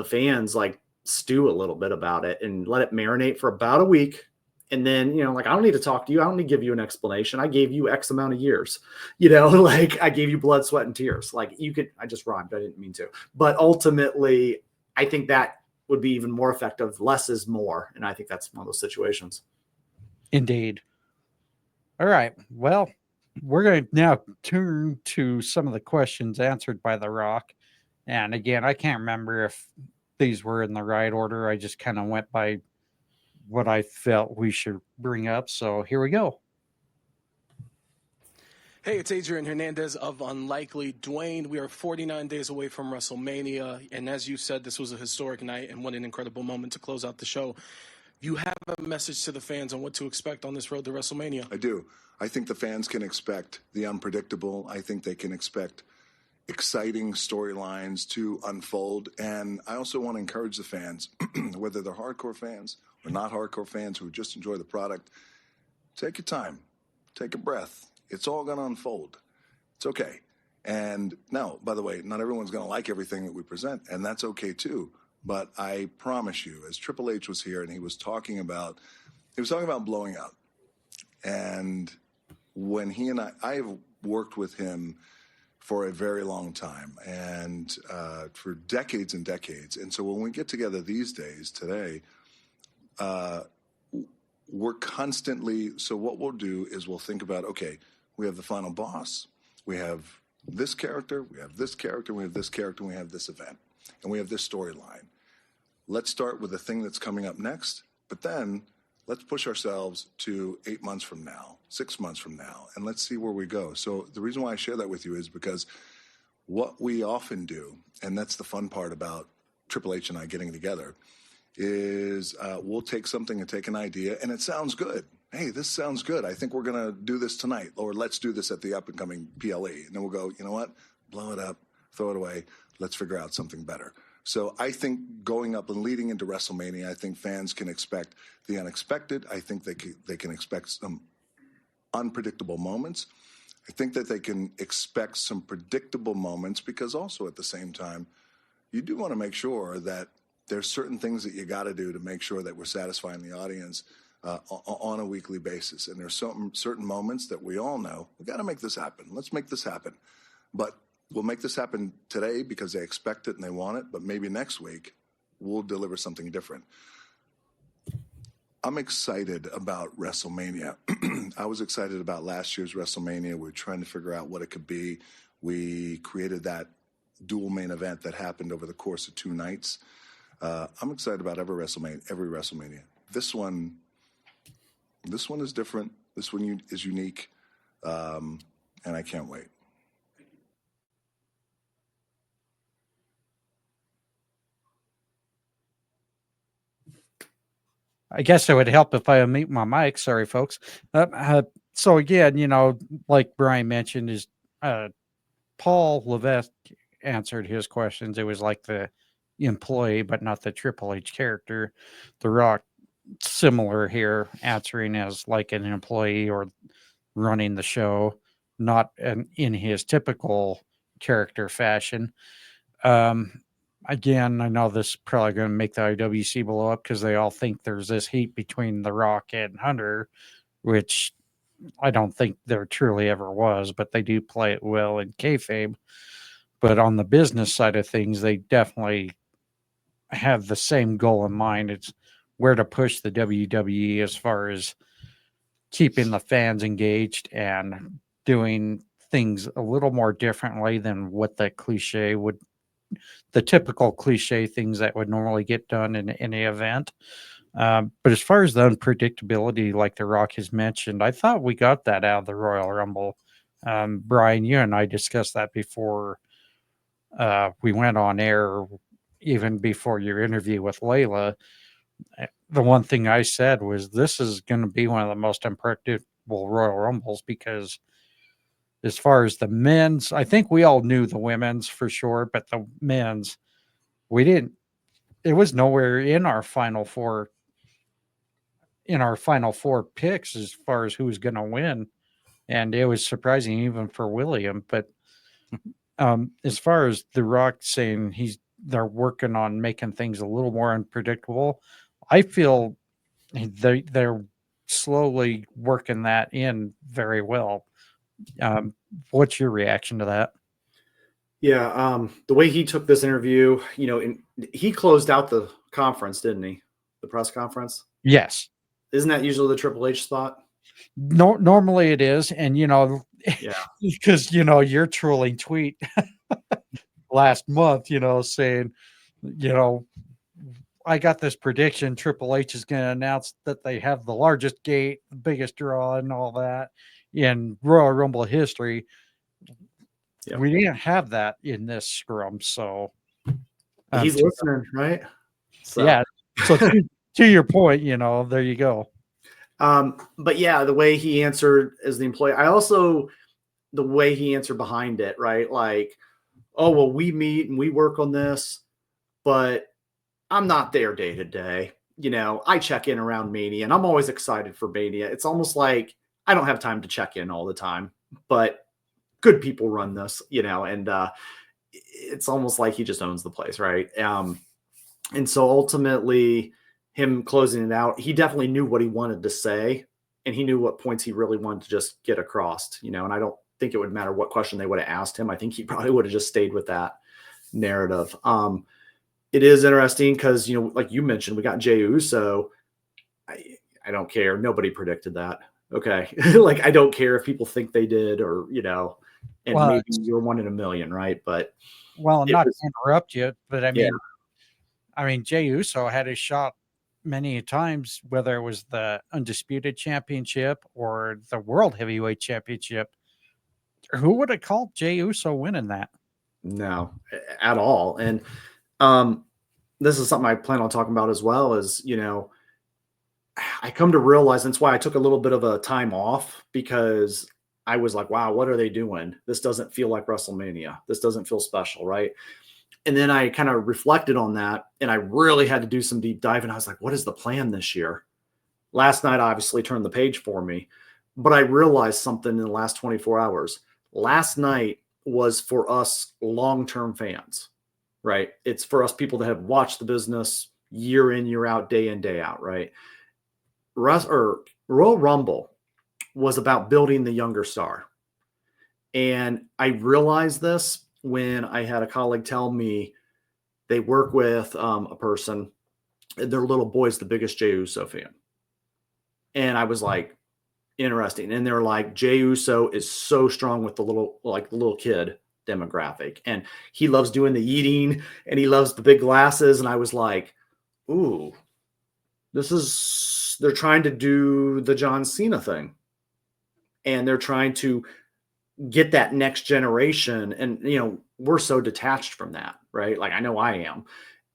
fans like stew a little bit about it and let it marinate for about a week. And then, you know, like, I don't need to talk to you. I don't need to give you an explanation. I gave you X amount of years, you know, like I gave you blood, sweat, and tears. Like I just rhymed. I didn't mean to, but ultimately I think that would be even more effective. Less is more. And I think that's one of those situations.
Indeed. All right. Well, we're going to now turn to some of the questions answered by The Rock. And again, I can't remember if these were in the right order. I just kind of went by what I felt we should bring up. So here we go.
Hey, it's Adrian Hernandez of Unlikely Dwayne. We are 49 days away from WrestleMania. And as you said, this was a historic night and what an incredible moment to close out the show. You have a message to the fans on what to expect on this road to WrestleMania.
I do. I think the fans can expect the unpredictable. I think they can expect exciting storylines to unfold. And I also want to encourage the fans, whether they're hardcore fans or not hardcore fans who just enjoy the product, take your time, take a breath. It's all going to unfold. It's okay. And now, by the way, not everyone's going to like everything that we present, and that's okay too. But I promise you, as Triple H was here and he was talking about blowing out. And when he and I have worked with him for a very long time and for decades and decades. And so when we get together these days today, we're constantly, so what we'll do is we'll think about, okay, we have the final boss, we have this character, we have this character, we have this character, and we have this event, and we have this storyline. Let's start with the thing that's coming up next, but then let's push ourselves to 8 months from now, 6 months from now, and let's see where we go. So the reason why I share that with you is because what we often do, and that's the fun part about Triple H and I getting together, is we'll take something and take an idea, and it sounds good. Hey, this sounds good. I think we're going to do this tonight, or let's do this at the up-and-coming PLE. And then we'll go, you know what? Blow it up, throw it away. Let's figure out something better. So I think going up and leading into WrestleMania, I think fans can expect the unexpected. I think they can expect some unpredictable moments. I think that they can expect some predictable moments because also at the same time, you do want to make sure that there's certain things that you got to do to make sure that we're satisfying the audience
on a weekly basis. And there's certain moments that we all know, we got to make this happen. Let's make this happen. But we'll make this happen today because they expect it and they want it. But maybe next week we'll deliver something different. I'm excited about WrestleMania. I was excited about last year's WrestleMania. We were trying to figure out what it could be. We created that dual main event that happened over the course of 2 nights. I'm excited about every WrestleMania. This one is different. This one is unique, and I can't wait.
I guess it would help if I unmute my mic. Sorry, folks. So again, like Bryan mentioned, is Paul Levesque answered his questions. It was like the employee, but not the Triple H character. The Rock, similar here, answering as like an employee or running the show, not in his typical character fashion. Again, I know this is probably going to make the IWC blow up because they all think there's this heat between The Rock and Hunter, which I don't think there truly ever was, but they do play it well in kayfabe. But on the business side of things, they definitely have the same goal in mind. It's where to push the WWE as far as keeping the fans engaged and doing things a little more differently than what the typical cliche things that would normally get done in any event. But as far as the unpredictability, like The Rock has mentioned, I thought we got that out of the Royal Rumble. Bryan, you and I discussed that before we went on air, even before your interview with Layla. The one thing I said was this is going to be one of the most unpredictable Royal Rumbles because as far as the men's, I think we all knew the women's for sure, but the men's, we didn't. It was nowhere in our final four picks as far as who was going to win, and it was surprising even for William. But as far as The Rock saying they're working on making things a little more unpredictable, I feel they're slowly working that in very well. What's your reaction to that?
Yeah, the way he took this interview, he closed out the conference, didn't he? The press conference?
Yes.
Isn't that usually the Triple H spot?
No, normally it is. And,
Yeah.
because, your trolling tweet last month, saying, I got this prediction. Triple H is going to announce that they have the largest gate, the biggest draw, and all that in Royal Rumble history. Yep. We didn't have that in this scrum, so
he's listening, right?
So. Yeah. So to your point, there you go.
But yeah, the way he answered as the employee, the way he answered behind it, right? Like, oh, well, we meet and we work on this, but I'm not there day to day. I check in around Mania and I'm always excited for Mania. It's almost like I don't have time to check in all the time, but good people run this, and it's almost like he just owns the place, right? And so ultimately him closing it out, he definitely knew what he wanted to say and he knew what points he really wanted to just get across, and I don't think it would matter what question they would have asked him. I think he probably would have just stayed with that narrative. It is interesting because, like you mentioned, we got Jey Uso. I don't care. Nobody predicted that. Okay. Like, I don't care if people think they did or, and maybe you're 1 in a million, right? But
not to interrupt you, but I mean, Jey Uso had his shot many times, whether it was the Undisputed Championship or the World Heavyweight Championship. Who would have called Jey Uso winning that?
No, at all. And this is something I plan on talking about as well is, I come to realize that's why I took a little bit of a time off because I was like, wow, what are they doing? This doesn't feel like WrestleMania. This doesn't feel special, right? And then I kind of reflected on that and I really had to do some deep dive. And I was like, what is the plan this year? Last night obviously turned the page for me, but I realized something in the last 24 hours. Last night was for us long-term fans, right? It's for us people that have watched the business year in, year out, day in, day out, right? Royal Rumble was about building the younger star. And I realized this when I had a colleague tell me they work with a person, and their little boy's the biggest Jey Uso fan. And I was like, interesting. And they're like, Jey Uso is so strong with the little kid demographic. And he loves doing the eating and he loves the big glasses. And I was like, ooh, they're trying to do the John Cena thing. And they're trying to get that next generation. And, we're so detached from that, right? Like, I know I am.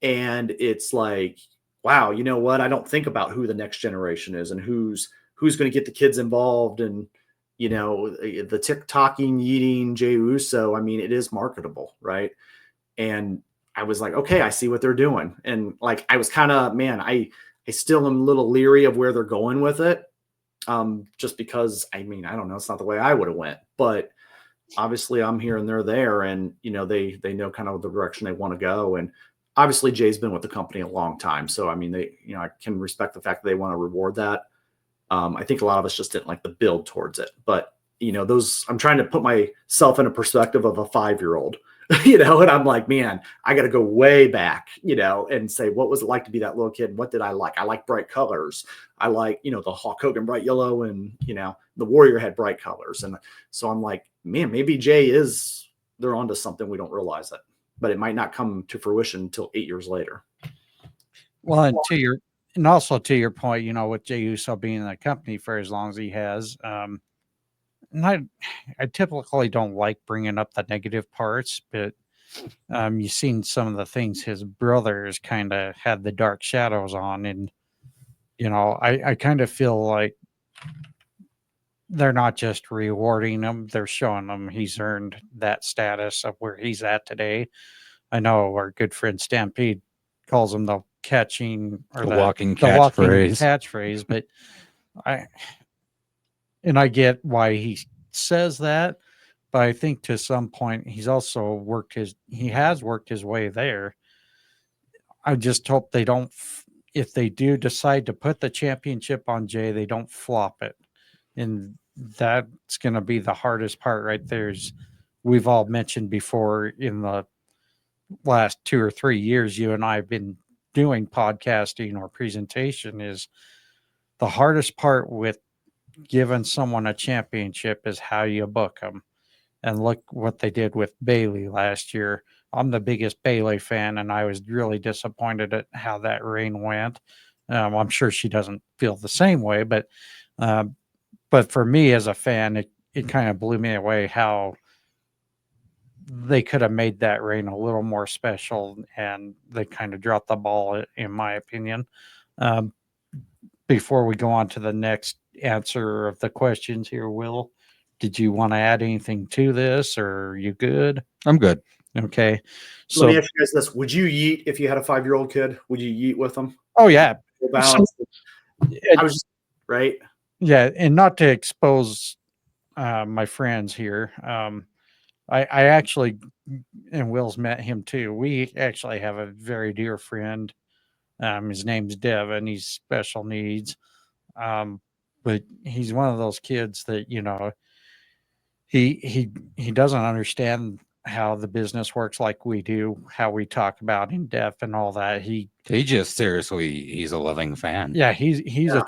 And it's like, wow, you know what? I don't think about who the next generation is and who's going to get the kids involved. And, the TikToking, eating Jey Uso, I mean, it is marketable, right? And I was like, okay, I see what they're doing. And like, I was kind of, man, I still am a little leery of where they're going with it. Just because, I mean, I don't know, it's not the way I would have went, but obviously I'm here and they're there, and they know kind of the direction they want to go. And obviously Jay's been with the company a long time, so I mean, I can respect the fact that they want to reward that. I think a lot of us just didn't like the build towards it, but I'm trying to put myself in a perspective of a 5-year-old, and I'm like, man, I got to go way back, and say, what was it like to be that little kid? What did I like? I like bright colors. I like, the Hulk Hogan bright yellow, and, the Warrior had bright colors. And so I'm like, man, maybe they're onto something. We don't realize it, but it might not come to fruition until 8 years later.
Well, and also to your point, with Jey Uso being in the company for as long as he has, and I typically don't like bringing up the negative parts, but you've seen some of the things his brothers kind of had the dark shadows on. And, I kind of feel like they're not just rewarding him, they're showing him he's earned that status of where he's at today. I know our good friend Stampede calls him the
walking catchphrase.
catchphrase, but I get why he says that, but I think to some point he's also has worked his way there. I just hope they don't, if they do decide to put the championship on Jay, they don't flop it. And that's going to be the hardest part right there. Is we've all mentioned before in the last 2 or 3 years, you and I have been doing podcasting or presentation, is the hardest part with giving someone a championship is how you book them. And look what they did with Bayley last year. I'm the biggest Bayley fan, and I was really disappointed at how that reign went. I'm sure she doesn't feel the same way, but for me as a fan, it kind of blew me away how they could have made that reign a little more special, and they kind of dropped the ball, in my opinion. Before we go on to the next answer of the questions here, Will, did you want to add anything to this, or are you good?
I'm good.
Okay. So
let me ask you guys this. Would you yeet if you had a 5-year-old kid? Would you yeet with them?
Oh, yeah.
I was just, right.
Yeah. And not to expose my friends here. I actually, and Will's met him too. We actually have a very dear friend. His name's Devin. He's special needs. But he's one of those kids that, he doesn't understand how the business works like we do, how we talk about in depth and all that. He's
a loving fan.
Yeah, he's a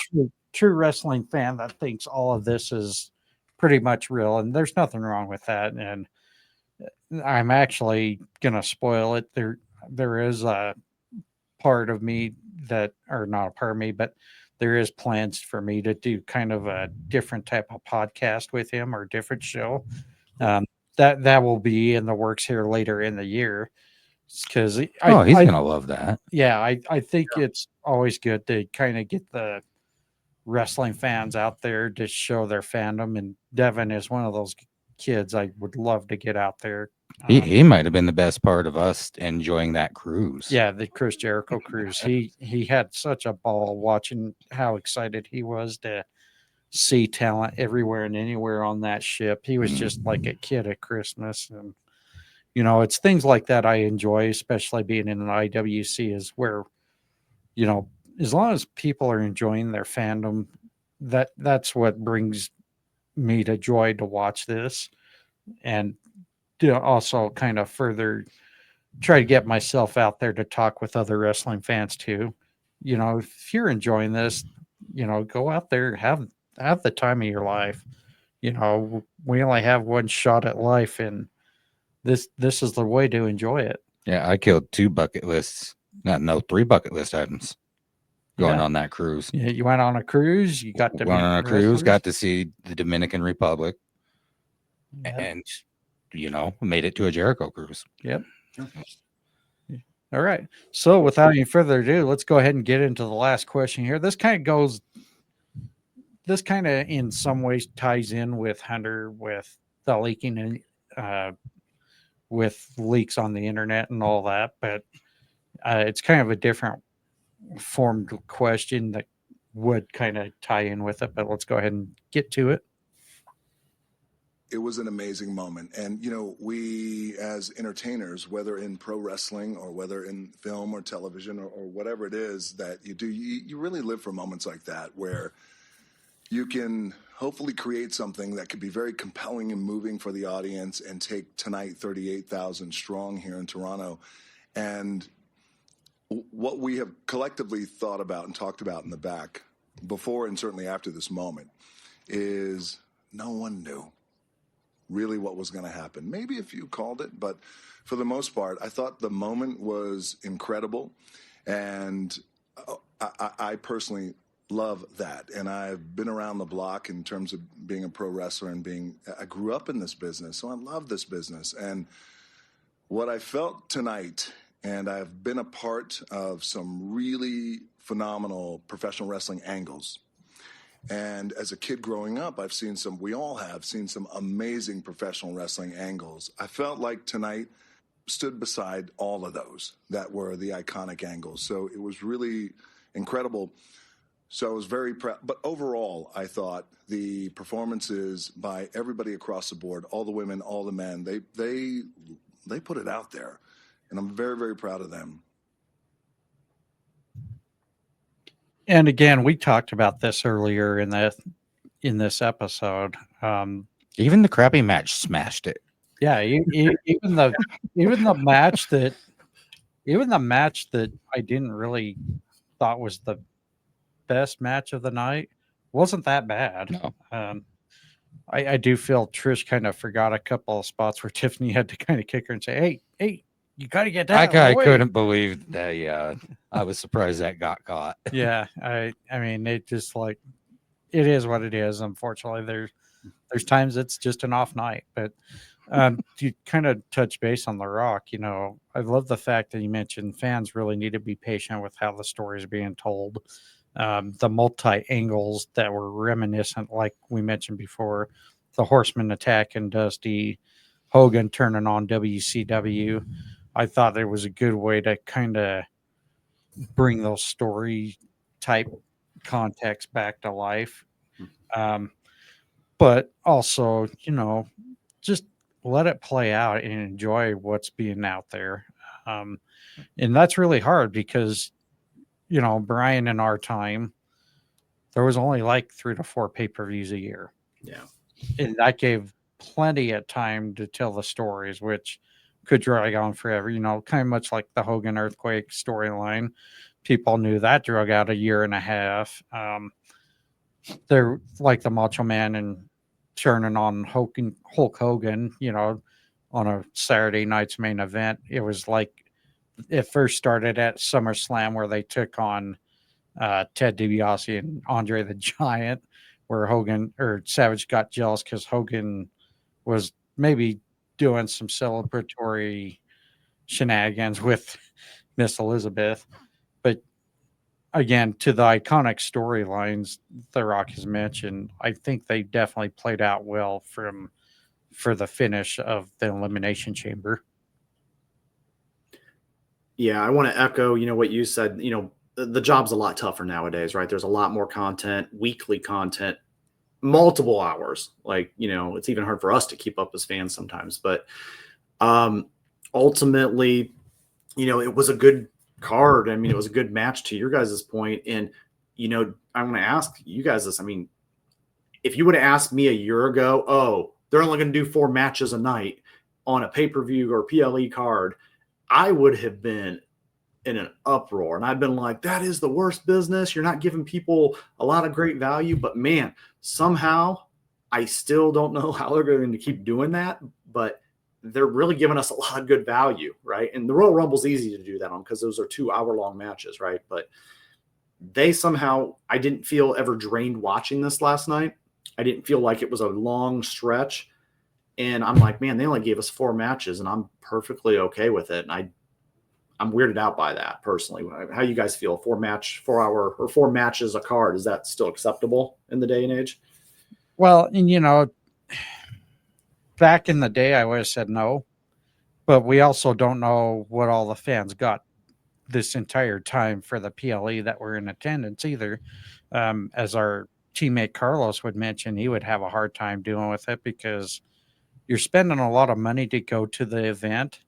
true wrestling fan that thinks all of this is pretty much real, and there's nothing wrong with that. And I'm actually gonna spoil it. There is a part of me that, or not a part of me, but there is plans for me to do kind of a different type of podcast with him, or a different show. That will be in the works here later in the year. Because
he's gonna love that.
Yeah, I think it's always good to kind of get the wrestling fans out there to show their fandom, and Devin is one of those kids I would love to get out there.
He might have been the best part of us enjoying that cruise.
Yeah, the Chris Jericho cruise. He had such a ball watching how excited he was to see talent everywhere and anywhere on that ship. He was just like a kid at Christmas. And it's things like that I enjoy, especially being in an IWC, is where as long as people are enjoying their fandom, that's what brings me to joy to watch this, and to also kind of further try to get myself out there to talk with other wrestling fans too. If you're enjoying this, go out there, have the time of your life. We only have one shot at life, and this is the way to enjoy it.
Yeah, I killed 3 bucket list items going
Yeah.
on that cruise.
Yeah, you went on a cruise, you got to
Went
meet
on a
the
cruise,
wrestlers.
got to see the Dominican Republic,
Yep.
and made it to a Jericho cruise.
Yep. All right. So without any further ado, let's go ahead and get into the last question here. This kind of in some ways ties in with Hunter, with the leaking and with leaks on the internet and all that, but it's kind of a different formed question that would kind of tie in with it, but let's go ahead and get to it.
It was an amazing moment. And, we as entertainers, whether in pro wrestling or whether in film or television or whatever it is that you do, you really live for moments like that where you can hopefully create something that could be very compelling and moving for the audience and take tonight 38,000 strong here in Toronto. And what we have collectively thought about and talked about in the back before and certainly after this moment is no one knew really what was going to happen. Maybe a few called it, but for the most part, I thought the moment was incredible. And I personally love that. And I've been around the block in terms of being a pro wrestler and I grew up in this business. So I love this business. And what I felt tonight, and I've been a part of some really phenomenal professional wrestling angles. And as a kid growing up, we all have seen some amazing professional wrestling angles. I felt like tonight stood beside all of those that were the iconic angles. So it was really incredible. So I was very proud. But overall, I thought the performances by everybody across the board, all the women, all the men, they put it out there. And I'm very, very proud of them.
And again, we talked about this earlier in this episode.
Even the crappy match smashed it.
Yeah, even the match that I didn't really thought was the best match of the night wasn't that bad.
No.
I do feel Trish kind of forgot a couple of spots where Tiffany had to kind of kick her and say, "Hey, you got to get that."
I couldn't believe that. Yeah, I was surprised that got caught.
Yeah, I mean, it just it is what it is. Unfortunately, there's times it's just an off night. But to kind of touch base on The Rock, I love the fact that you mentioned fans really need to be patient with how the story is being told. The multi angles that were reminiscent, like we mentioned before, the Horseman attack and Dusty, Hogan turning on WCW. I thought it was a good way to kind of bring those story type context back to life. But also, just let it play out and enjoy what's being out there. And that's really hard because, Bryan, in our time, there was only like 3 to 4 pay-per-views a year.
Yeah.
And that gave plenty of time to tell the stories, which could drag on forever, kind of much like the Hogan Earthquake storyline. People knew that drug out a year and a half. They're like the Macho Man and turning on Hulk Hogan, on a Saturday night's main event. It was like it first started at SummerSlam where they took on Ted DiBiase and Andre the Giant, where Hogan or Savage got jealous because Hogan was maybe doing some celebratory shenanigans with Miss Elizabeth. But again, to the iconic storylines The Rock has mentioned, I think they definitely played out well for the finish of the Elimination Chamber.
Yeah, I want to echo, what you said. The job's a lot tougher nowadays, right? There's a lot more content, weekly content, multiple hours. It's even hard for us to keep up as fans sometimes. But ultimately, it was a good card. I mean, it was a good match to your guys' point. And, you know, I'm going to ask you guys this. I mean, if you would have asked me a year ago, oh, they're only going to do 4 matches a night on a pay-per-view or PLE card, I would have been in an uproar. And I've been like, that is the worst business. You're not giving people a lot of great value. But man, somehow I still don't know how they're going to keep doing that, but they're really giving us a lot of good value, right? And the Royal Rumble's easy to do that on because those are 2-hour-long matches, right? But they somehow, I didn't feel ever drained watching this last night. I didn't feel like it was a long stretch. And I'm like, man, they only gave us 4 matches, and I'm perfectly okay with it. And I'm weirded out by that personally. How you guys feel? 4 matches a card, is that still acceptable in the day and age?
Well, and you know, back in the day, I would have said no, but we also don't know what all the fans got this entire time for the PLE that were in attendance either. As our teammate Carlos would mention, he would have a hard time dealing with it because you're spending a lot of money to go to the event,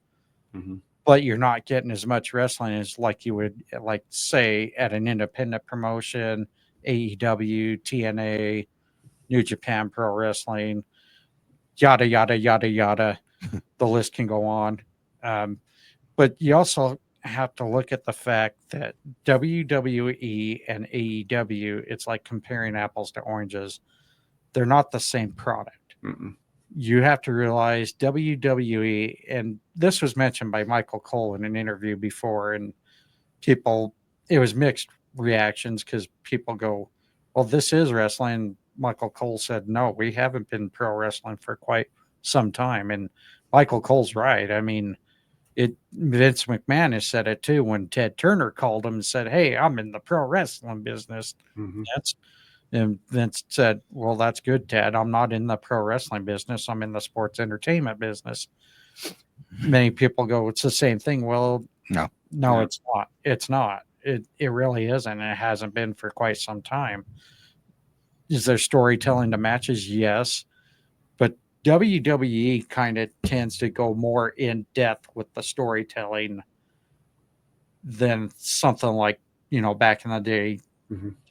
but you're not getting as much wrestling as like you would, like, say, at an independent promotion, AEW, TNA, New Japan Pro Wrestling, yada, yada, yada, yada. The list can go on. But you also have to look at the fact that WWE and AEW, it's like comparing apples to oranges. They're not the same product. You have to realize WWE, and this was mentioned by Michael Cole in an interview before, and people, it was mixed reactions because people go, well, this is wrestling. Michael Cole said, no, we haven't been pro wrestling for quite some time. And Michael Cole's right. I mean, Vince McMahon has said it too when Ted Turner called him and said, hey, I'm in the pro wrestling business. And Vince said, well, that's good, Ted. I'm not in the pro wrestling business. I'm in the sports entertainment business. Many people go, it's the same thing. Well, no, it's not. It's not. It really isn't. And it hasn't been for quite some time. Is there storytelling to matches? Yes. But WWE kind of tends to go more in depth with the storytelling than something like, you know, back in the day,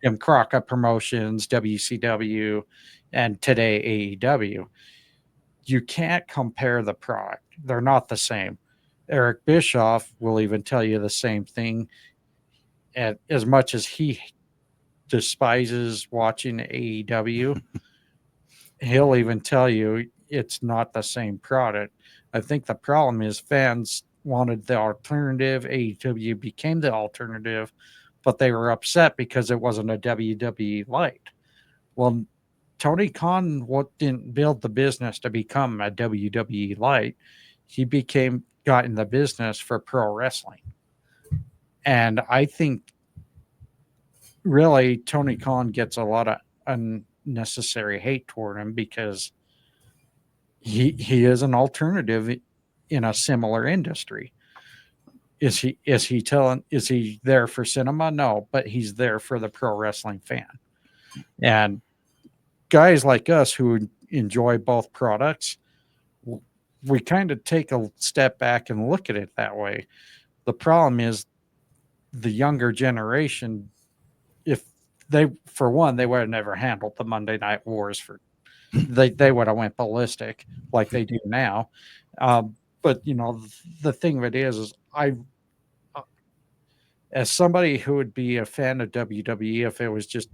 Jim Crockett Promotions, WCW, and today AEW. You can't compare the product. They're not the same. Eric Bischoff will even tell you the same thing. And as much as he despises watching AEW, he'll even tell you it's not the same product. I think the problem is fans wanted the alternative. AEW became the alternative, but they were upset because it wasn't a WWE light. Well, Tony Khan didn't build the business to become a WWE light. He got in the business for pro wrestling. And I think really Tony Khan gets a lot of unnecessary hate toward him because he is an alternative in a similar industry. Is he there for cinema? No, but he's there for the pro wrestling fan. And guys like us who enjoy both products, we kind of take a step back and look at it that way. The problem is the younger generation, if they would have never handled the Monday Night Wars they would have went ballistic like they do now. But you know, the thing of it is as somebody who would be a fan of WWE if it was just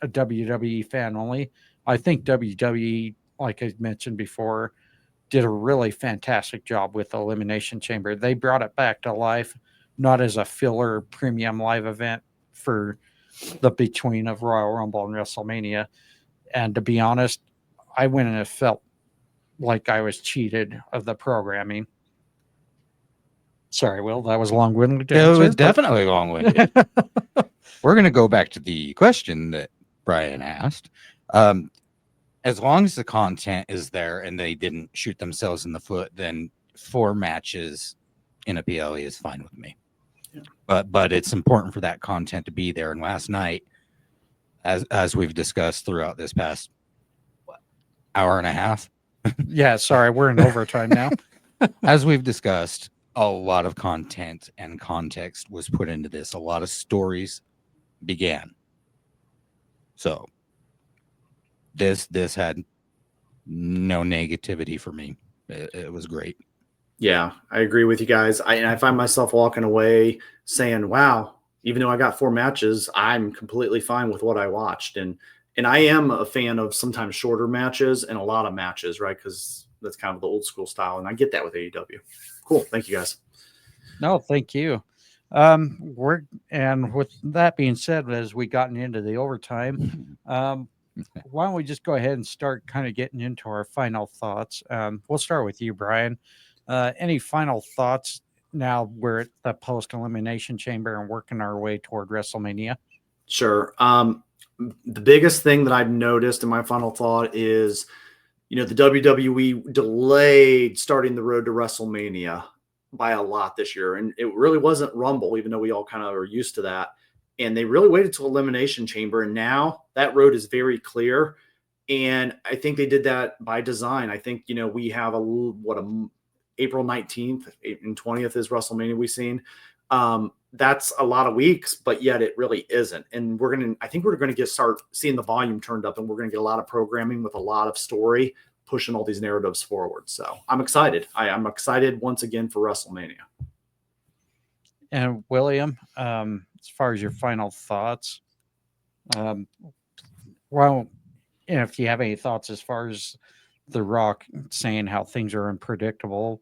a WWE fan only, I think WWE, like I mentioned before, did a really fantastic job with the Elimination Chamber. They brought it back to life, not as a filler premium live event for the between of Royal Rumble and WrestleMania. And to be honest, I went and felt like I was cheated of the programming. Sorry, Will, that was long-winded.
It was definitely long-winded. We're going to go back to the question that Bryan asked. As long as the content is there and they didn't shoot themselves in the foot, then 4 matches in a PLE is fine with me. Yeah. But it's important for that content to be there. And last night, as we've discussed throughout this past hour and a half.
Yeah, sorry, we're in overtime now.
As we've discussed, a lot of content and context was put into this. A lot of stories began. So this had no negativity for me. It was great.
Yeah, I agree with you guys. I find myself walking away saying, wow, even though I got 4 matches, I'm completely fine with what I watched. And I am a fan of sometimes shorter matches and a lot of matches, right? Because that's kind of the old school style. And I get that with AEW. Cool. Thank you guys.
No, thank you. And with that being said, as we gotten into the overtime, why don't we just go ahead and start kind of getting into our final thoughts? We'll start with you, Brian. Any final thoughts now we're at the post elimination chamber and working our way toward WrestleMania?
Sure. The biggest thing that I've noticed in my final thought is, the WWE delayed starting the road to WrestleMania by a lot this year. And it really wasn't Rumble, even though we all kind of are used to that. And they really waited till Elimination Chamber. And now that road is very clear. And I think they did that by design. I think, we have April 19th and 20th is WrestleMania we've seen. That's a lot of weeks, but yet it really isn't. And I think we're going to start seeing the volume turned up, and we're going to get a lot of programming with a lot of story pushing all these narratives forward. So I'm excited. I'm excited once again for WrestleMania.
And William, as far as your final thoughts, if you have any thoughts as far as The Rock saying how things are unpredictable.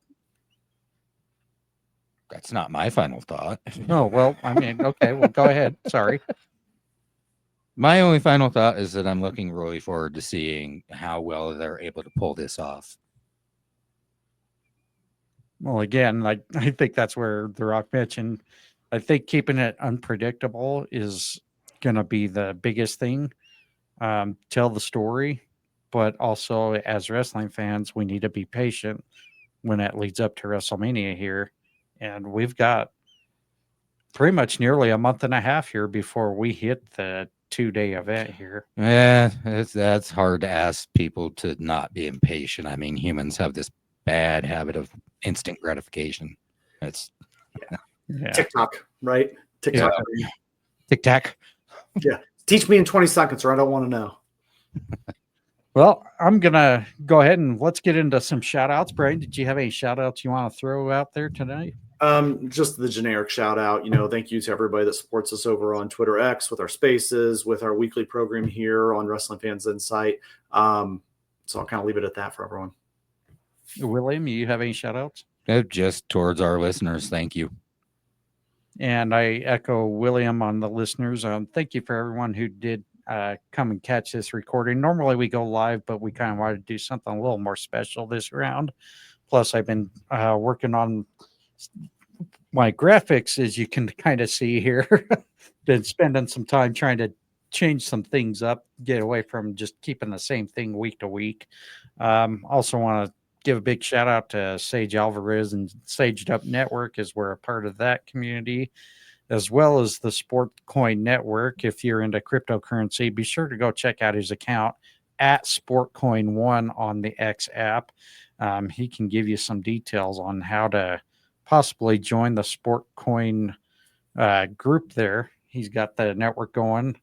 That's not my final thought.
Oh, well, I mean, okay, well, go ahead. Sorry.
My only final thought is that I'm looking really forward to seeing how well they're able to pull this off.
Well, again, I think that's where The Rock mentioned. I think keeping it unpredictable is going to be the biggest thing. Tell the story, but also as wrestling fans, we need to be patient when it leads up to WrestleMania here. And we've got pretty much nearly a month and a half here before we hit the 2-day event here.
Yeah, that's hard to ask people to not be impatient. I mean, humans have this bad habit of instant gratification. It's
TikTok, right? TikTok.
Yeah. Tic-tac.
Yeah. Teach me in 20 seconds or I don't want to know.
Well, I'm going to go ahead and let's get into some shout outs. Bryan, did you have any shout outs you want to throw out there tonight?
Just the generic shout out, thank you to everybody that supports us over on Twitter X with our spaces, with our weekly program here on Wrestling Fans Incite. So I'll kind of leave it at that for everyone.
William, you have any shout outs?
Just towards our listeners. Thank you.
And I echo William on the listeners. Thank you for everyone who did come and catch this recording. Normally we go live, but we kind of wanted to do something a little more special this round. Plus, I've been working on my graphics, as you can kind of see here. Been spending some time trying to change some things up, get away from just keeping the same thing week to week. Also want to give a big shout out to Sage Alvarez and Saged Up Network, as we're a part of that community, as well as the Sportcoin Network. If you're into cryptocurrency, be sure to go check out his account at Sportcoin1 on the X app. He can give you some details on how to possibly join the Sportcoin group there. He's got the network going.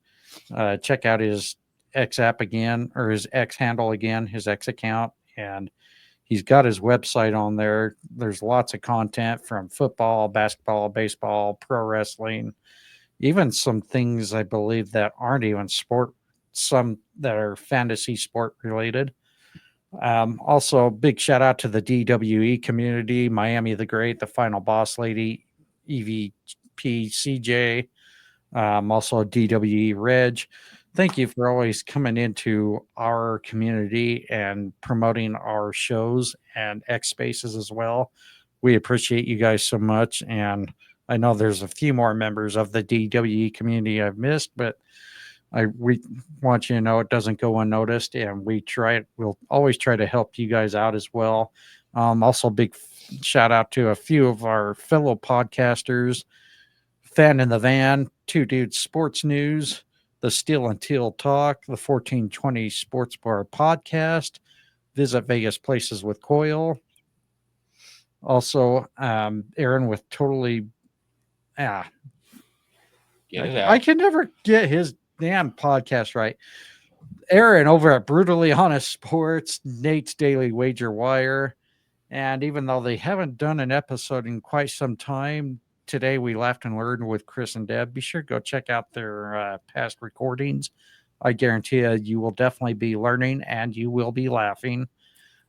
Check out his X app again, or his X handle again, his X account, and he's got his website on there. There's lots of content from football, basketball, baseball, pro wrestling, even some things I believe that aren't even sport, some that are fantasy sport related. Also, big shout out to the DWE community, Miami the Great, the Final Boss Lady, EVP CJ, also DWE Reg. Thank you for always coming into our community and promoting our shows and X Spaces as well. We appreciate you guys so much. And I know there's a few more members of the DWE community I've missed, but we want you to know it doesn't go unnoticed, and we'll always try to help you guys out as well. Also, big shout out to a few of our fellow podcasters, Fan in the Van, Two Dudes Sports News, the Steel and Teal Talk, the 1420 Sports Bar Podcast, Visit Vegas Places with Coil, Also, Aaron with totally,
Get it
I
out.
can never get his damn podcast right. Aaron over at Brutally Honest Sports, Nate's Daily Wager Wire. And even though they haven't done an episode in quite some time, today we laughed and learned with Chris and Deb. Be sure to go check out their past recordings. I guarantee you will definitely be learning and you will be laughing.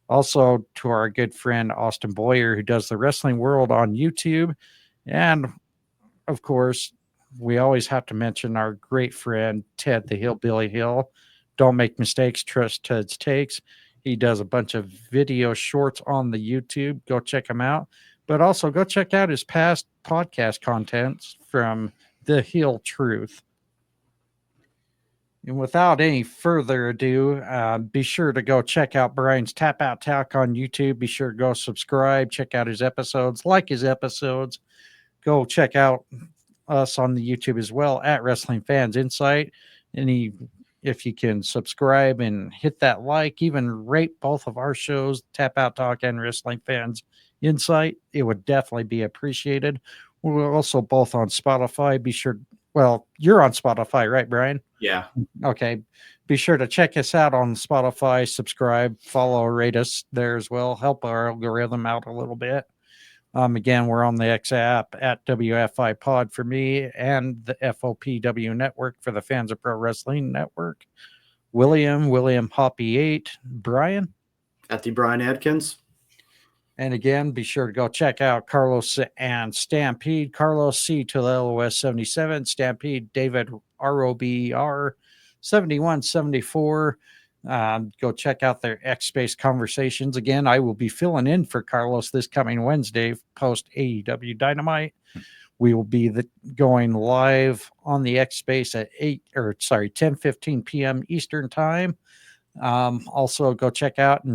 Also, to our good friend Austin Boyer, who does the Wrestling World on YouTube. And of course, we always have to mention our great friend Ted the Hillbilly Hill. Don't make mistakes, trust Ted's takes. He does a bunch of video shorts on the YouTube. Go check him out. But also go check out his past podcast contents from The Hill Truth. And without any further ado, be sure to go check out Brian's Tap Out Talk on YouTube. Be sure to go subscribe, check out his episodes, like his episodes. Go check out us on the YouTube as well at Wrestling Fans Incite. If you can subscribe and hit that like, even rate both of our shows, Tap Out Talk and Wrestling Fans Incite, it would definitely be appreciated. We're also both on Spotify. Be sure, well, you're on Spotify, right, Brian?
Yeah.
Okay. Be sure to check us out on Spotify, subscribe, follow, rate us there as well. Help our algorithm out a little bit. Again, we're on the X app at WFI Pod for me and the FOPW Network for the Fans of Pro Wrestling Network. William Hoppe 8, Brian.
At the Brian Adkins.
And again, be sure to go check out Carlos and Stampede. Carlos C to the LOS 77, Stampede David ROBR 7174. Go check out their X Space conversations. Again, I will be filling in for Carlos this coming Wednesday post AEW Dynamite. We will be going live on the X Space at 10:15 p.m. Eastern time. Also, go check out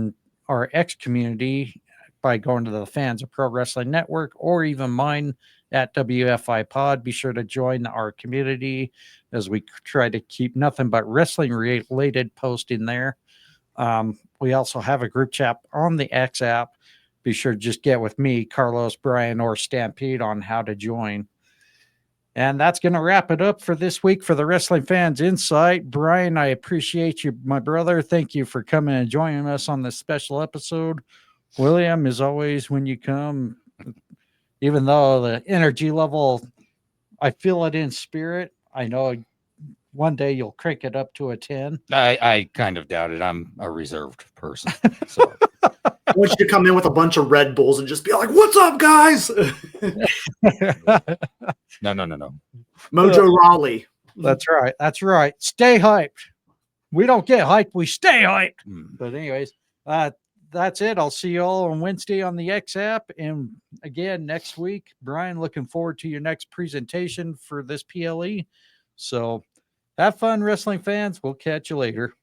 our X community by going to the Fans of Pro Wrestling Network or even mine at WFI Pod. Be sure to join our community as we try to keep nothing but wrestling related post in there. We also have a group chat on the X app. Be sure to just get with me, Carlos, Brian, or Stampede on how to join. And that's going to wrap it up for this week for the Wrestling Fans Incite. Brian, I appreciate you, my brother. Thank you for coming and joining us on this special episode. William, as always, when you come, even though the energy level, I feel it in spirit. I know one day you'll crank it up to a 10.
I kind of doubt it. I'm a reserved person. So
I want you to come in with a bunch of Red Bulls and just be like, "What's up, guys?"
No.
Mojo Raleigh.
That's right. That's right. Stay hyped. We don't get hyped. We stay hyped. But anyways, that's it. I'll see you all on Wednesday on the X app. And again, next week, Brian, looking forward to your next presentation for this PLE. So have fun, wrestling fans. We'll catch you later.